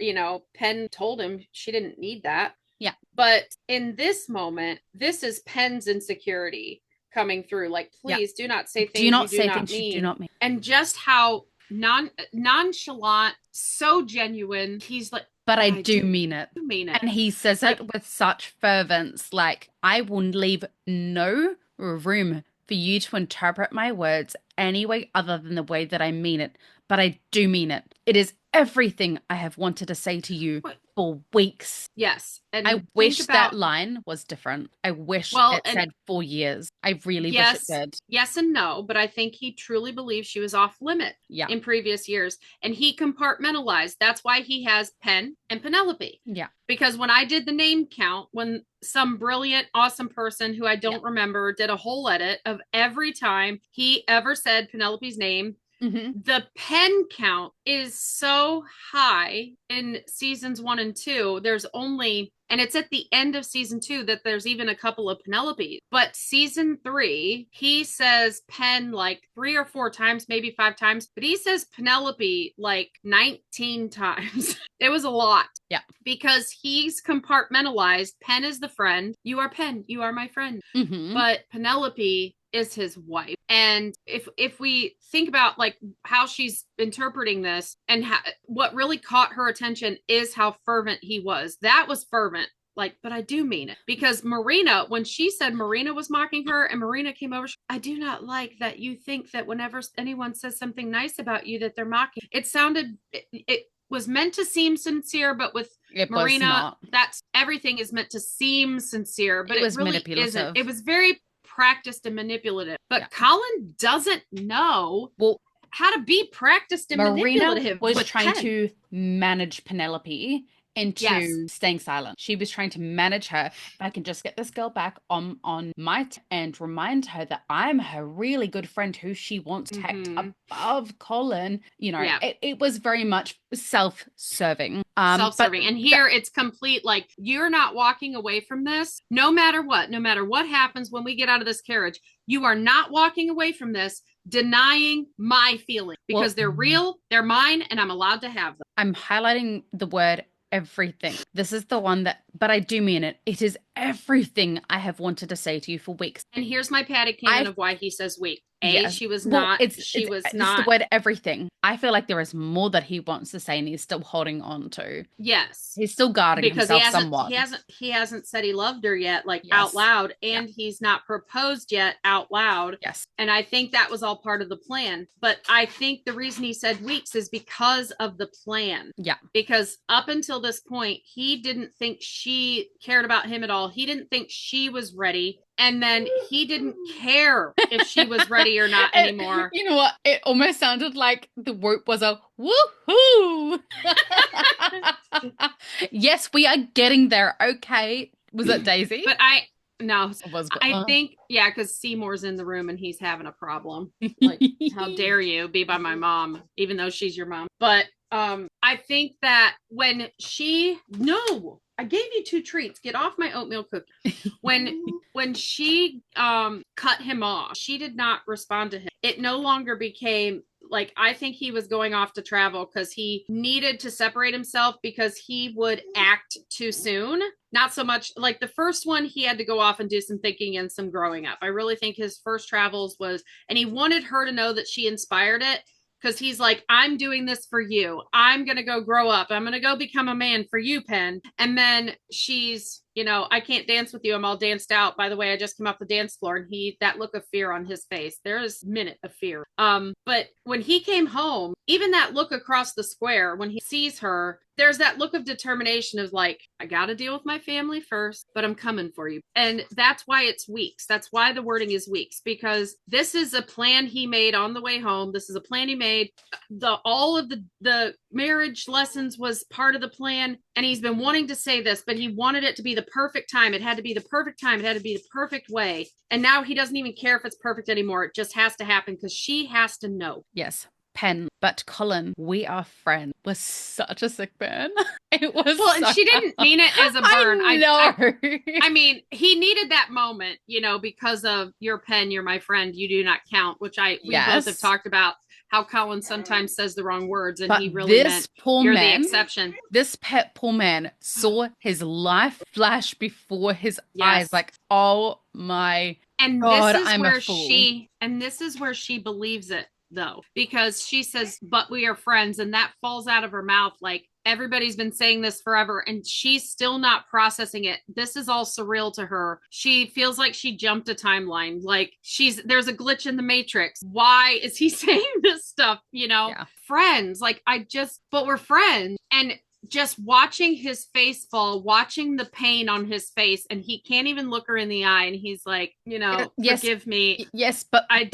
Pen told him she didn't need that. Yeah. But in this moment, this is Pen's insecurity coming through. Like, please do not say things you do not mean. And just how nonchalant, so genuine. He's like, but I do mean it. You mean it. And he says it with such fervence, like, I will leave no room for you to interpret my words any way other than the way that I mean it. But I do mean it. It is everything I have wanted to say to you for weeks. Yes. And I wish that line was different. I wish it said 4 years. I really wish it did. Yes and no, but I think he truly believes she was off limit in previous years. And he compartmentalized. That's why he has Pen and Penelope. Yeah. Because when I did the name count, when some brilliant, awesome person who I don't remember did a whole edit of every time he ever said Penelope's name, the pen count is so high in seasons 1 and 2. There's only, and it's at the end of season 2 that there's even a couple of Penelope. But season 3, he says Pen like 3 or 4 times, maybe 5 times, but he says Penelope like 19 times. It was a lot. Yeah. Because he's compartmentalized. Pen is the friend. You are Pen. You are my friend. But Penelope is his wife. And if we think about like how she's interpreting this and what really caught her attention is how fervent he was. That was fervent. Like, but I do mean it. Because Marina, when she said Marina was mocking her and Marina came over, I do not like that you think that whenever anyone says something nice about you that they're mocking. It sounded, it was meant to seem sincere, but with Marina, that's everything is meant to seem sincere, but it was really isn't. It was very practiced and manipulative. But Colin doesn't know how to be practiced and manipulative. Marina was trying to manage Penelope into staying silent. She was trying to manage her. If I can just get this girl back on and remind her that I'm her really good friend who she wants tacked above Colin. You know, it was very much self-serving. Self-serving. And here it's complete, like, you're not walking away from this. No matter what happens when we get out of this carriage, you are not walking away from this denying my feelings because they're real, they're mine, and I'm allowed to have them. I'm highlighting the word everything. This is the one that, but I do mean it. It is everything I have wanted to say to you for weeks. And here's my patty canon of why he says weeks. She was not. It's the word everything. I feel like there is more that he wants to say and he's still holding on to. Yes. He's still guarding himself somewhat. He hasn't said he loved her yet, like out loud, and he's not proposed yet out loud. Yes. And I think that was all part of the plan. But I think the reason he said weeks is because of the plan. Yeah. Because up until this point, he didn't think she cared about him at all. He didn't think she was ready. And then he didn't care if she was ready or not anymore. You know what? It almost sounded like the whoop was a woohoo. Yes, we are getting there. Okay. Was that Daisy? But no, I think, because Seymour's in the room and he's having a problem. Like, how dare you be by my mom, even though she's your mom. But I think that when I gave you 2 treats. Get off my oatmeal cookie. When she cut him off, she did not respond to him. It no longer became like, I think he was going off to travel because he needed to separate himself because he would act too soon. Not so much like the first one, he had to go off and do some thinking and some growing up. I really think his first travels and he wanted her to know that she inspired it. Because he's like, I'm doing this for you. I'm going to go grow up. I'm going to go become a man for you, Pen. And then she's, I can't dance with you. I'm all danced out. By the way, I just came off the dance floor and that look of fear on his face. There is a minute of fear. But when he came home, even that look across the square, when he sees her, there's that look of determination of like, I got to deal with my family first, but I'm coming for you. And that's why it's weeks. That's why the wording is weeks, because this is a plan he made on the way home. This is a plan he made. All of the marriage lessons was part of the plan. And he's been wanting to say this, but he wanted it to be the perfect time. It had to be the perfect time. It had to be the perfect way. And now he doesn't even care if it's perfect anymore. It just has to happen because she has to know. Yes. Pen, but Colin, we are friends, was such a sick burn. It was and she didn't mean it as a burn. I know. I mean, he needed that moment, because of your Pen, you're my friend, you do not count, which we both have talked about how Colin sometimes says the wrong words, and he really meant you're the exception. This poor man saw his life flash before his eyes, like, oh my God, I'm a fool. And this is where she believes it. though, because she says, but we are friends. And that falls out of her mouth. Like, everybody's been saying this forever and she's still not processing it. This is all surreal to her. She feels like she jumped a timeline. Like, there's a glitch in the matrix. Why is he saying this stuff? Friends. Like, but we're friends. And just watching his face fall, watching the pain on his face, and he can't even look her in the eye, and he's like, yes, forgive me. Yes, but I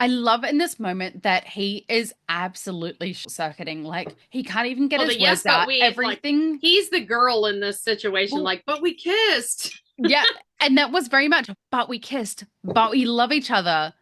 love in this moment that he is absolutely circuiting. Like, he can't even get his words out. Everything. Like, he's the girl in this situation. Well, but we kissed. Yeah, and that was very much, but we kissed, but we love each other.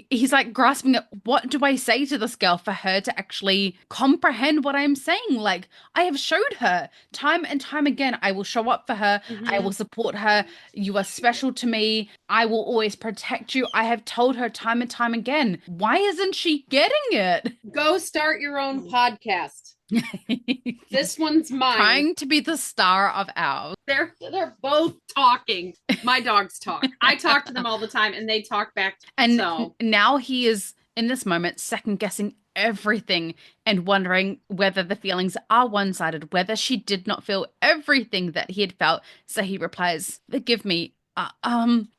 He's like grasping at, what do I say to this girl for her to actually comprehend what I'm saying? Like, I have showed her time and time again, I will show up for her. Mm-hmm. I will support her. You are special to me. I will always protect you. I have told her time and time again. Why isn't she getting it? Go start your own podcast. This one's mine. Trying to be the star of ours. They're both talking. My dogs talk. I talk to them all the time, and they talk back. And now he is in this moment second guessing everything and wondering whether the feelings are one-sided, whether she did not feel everything that he had felt. So he replies, "Forgive me.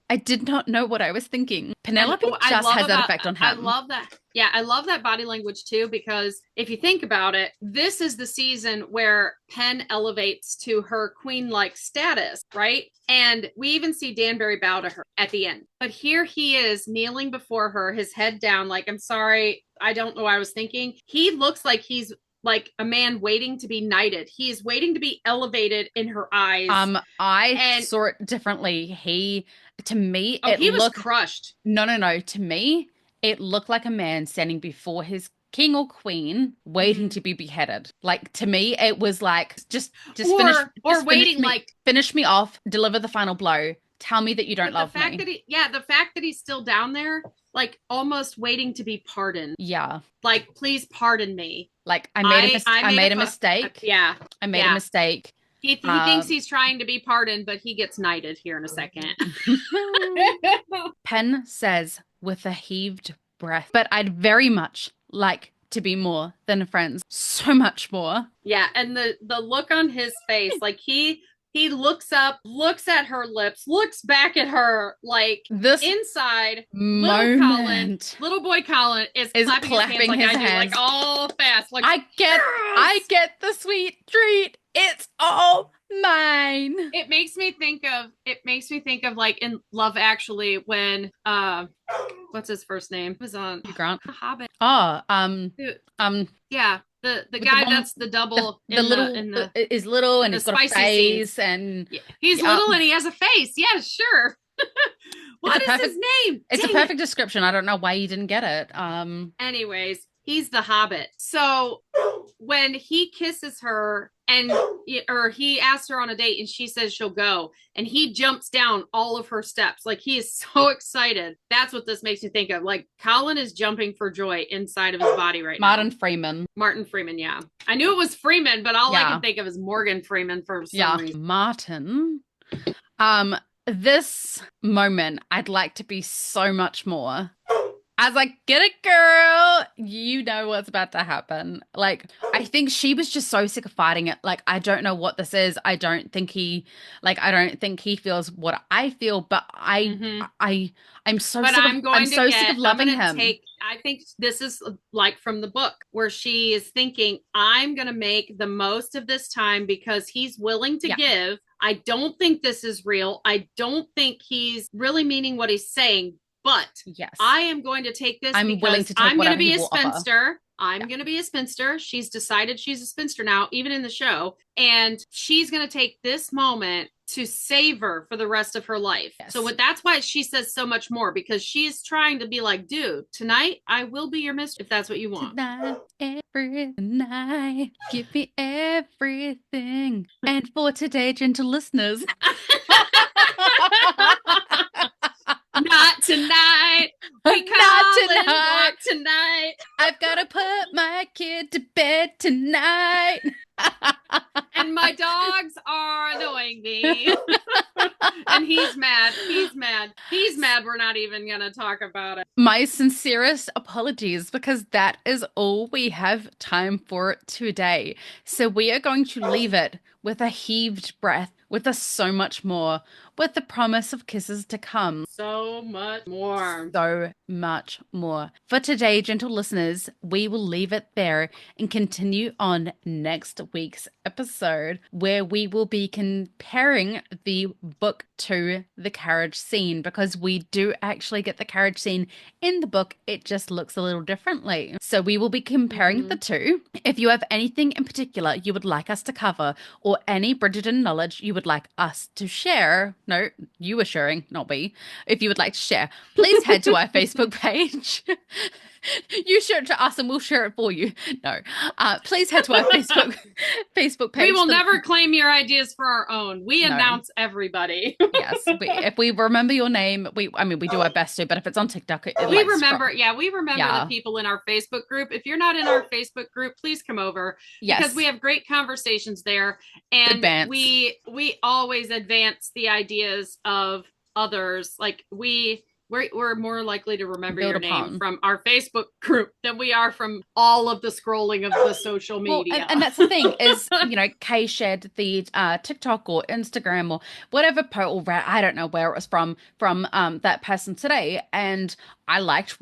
I did not know what I was thinking." Penelope just has that effect on him. I love that. Yeah, I love that body language too, because if you think about it, this is the season where Pen elevates to her queen-like status, right? And we even see Danbury bow to her at the end. But here he is kneeling before her, his head down, like, I'm sorry, I don't know what I was thinking. He looks like he's like a man waiting to be knighted. He is waiting to be elevated in her eyes. I saw it differently. To me, he was crushed. No. To me, it looked like a man standing before his king or queen, waiting to be beheaded. Like, to me, it was like, just finish me off, deliver the final blow. Tell me that you don't love me. The fact that he's still down there, like, almost waiting to be pardoned. Yeah. Like, please pardon me. Like, I made a mistake. Yeah. I made a mistake. He thinks he's trying to be pardoned, but he gets knighted here in a second. Pen says with a heaved breath, but I'd very much like to be more than friends. So much more. Yeah, and the look on his face, like he looks up, looks at her lips, looks back at her, like, this inside moment. Little boy Colin is clapping his hands like I do, like all fast. Like, I get the sweet treat. It's all mine. It makes me think of like in Love Actually when what's his first name? It was on Grant. The Hobbit. Yeah. The guy that's the double is little and he's got a face scenes. And he's little and he has a face. Yeah, sure. What is his name? It's a perfect description. I don't know why you didn't get it. Anyways, he's the Hobbit. So when he kisses her or he asks her on a date and she says she'll go, and he jumps down all of her steps. Like, he is so excited. That's what this makes me think of. Like, Colin is jumping for joy inside of his body right now. Martin Freeman, yeah. I knew it was Freeman, but all I can think of is Morgan Freeman for some reason. Martin. This moment, I'd like to be so much more. I was like, get it, girl. You know what's about to happen. Like, I think she was just so sick of fighting it. Like, I don't know what this is. I don't think he feels what I feel, but I'm so sick of loving him. I think this is like from the book where she is thinking, I'm going to make the most of this time because he's willing to give. I don't think this is real. I don't think he's really meaning what he's saying. But yes, I am going to take this. I'm willing to take I'm going to be a spinster. I'm going to be a spinster. She's decided she's a spinster now, even in the show. And she's going to take this moment to save her for the rest of her life. Yes. So that's why she says so much more, because she's trying to be like, dude, tonight I will be your mistress if that's what you want. Tonight, every night, give me everything. And for today, gentle listeners. Not tonight. Not tonight. I've got to put my kid to bed tonight. And my dogs are annoying me. And he's mad. He's mad we're not even going to talk about it. My sincerest apologies, because that is all we have time for today. So we are going to leave it with a heaved breath, with a so much more, with the promise of kisses to come. So much more. So much more. For today, gentle listeners, we will leave it there and continue on next week's episode, where we will be comparing the book to the carriage scene, because we do actually get the carriage scene in the book. It just looks a little differently. So we will be comparing the two. If you have anything in particular you would like us to cover, or any Bridgerton knowledge you would like us to share, no, you are sharing, not we. If you would like to share, please head to our Facebook page. You share it to us and we'll share it for you. No, please head to our Facebook page. We will never claim your ideas for our own. We announce everybody. Yes, if we remember your name, we do our best to. But if it's on TikTok, we remember the people in our Facebook group. If you're not in our Facebook group, please come over. Yes, because we have great conversations there, and we always advance the ideas of others. Like we're more likely to remember your name from our Facebook group than we are from all of the scrolling of the social media. Well, and that's the thing is, Kay shared the TikTok or Instagram or whatever or I don't know where it was from that person today, and I liked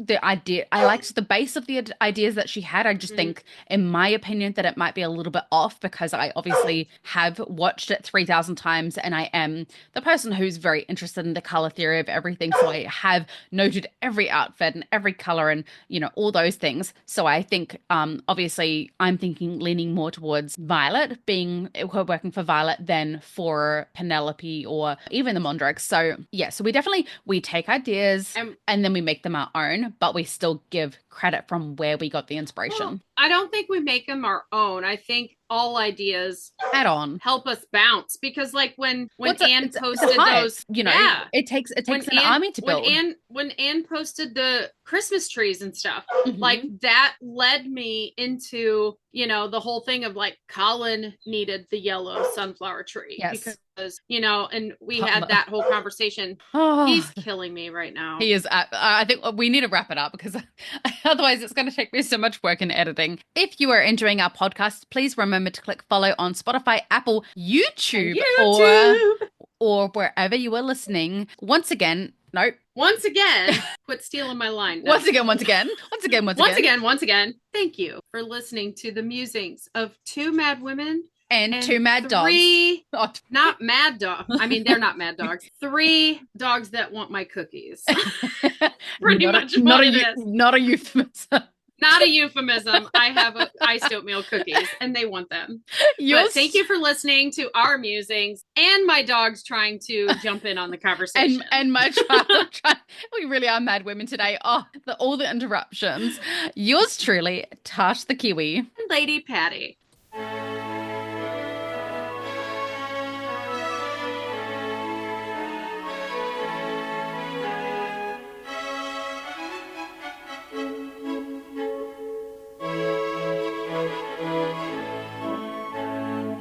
I liked the base of the ideas that she had. I just think, in my opinion, that it might be a little bit off, because I obviously have watched it 3,000 times, and I am the person who's very interested in the color theory of everything. So I have noted every outfit and every color and, all those things. So I think, obviously, I'm leaning more towards Violet, working for Violet than for Penelope or even the Mondrakes. So yeah, so we take ideas and then we make them our own, but we still give credit from where we got the inspiration. Well, I don't think we make them our own. I think all ideas add on, help us bounce, because like when Anne posted those, it takes an army to build. When Anne posted the Christmas trees and stuff, like that led me into, the whole thing of like Colin needed the yellow sunflower tree. Yes. Because, and we had that whole conversation. Oh, he's killing me right now. He is. I think we need to wrap it up, because otherwise it's going to take me so much work in editing. If you are enjoying our podcast, please remember to click follow on Spotify, Apple, YouTube. Or wherever you are listening. Once again, quit stealing my line. No. Once again. Thank you for listening to the musings of two mad women and two mad dogs. Not mad dogs. I mean, they're not mad dogs. 3 dogs that want my cookies. Pretty much what it is. Not a euphemism. Not a euphemism. I have iced oatmeal cookies and they want them. But thank you for listening to our musings and my dogs trying to jump in on the conversation. And my child we really are mad women today. Oh, all the interruptions. Yours truly, Tash the Kiwi. And Lady Patty.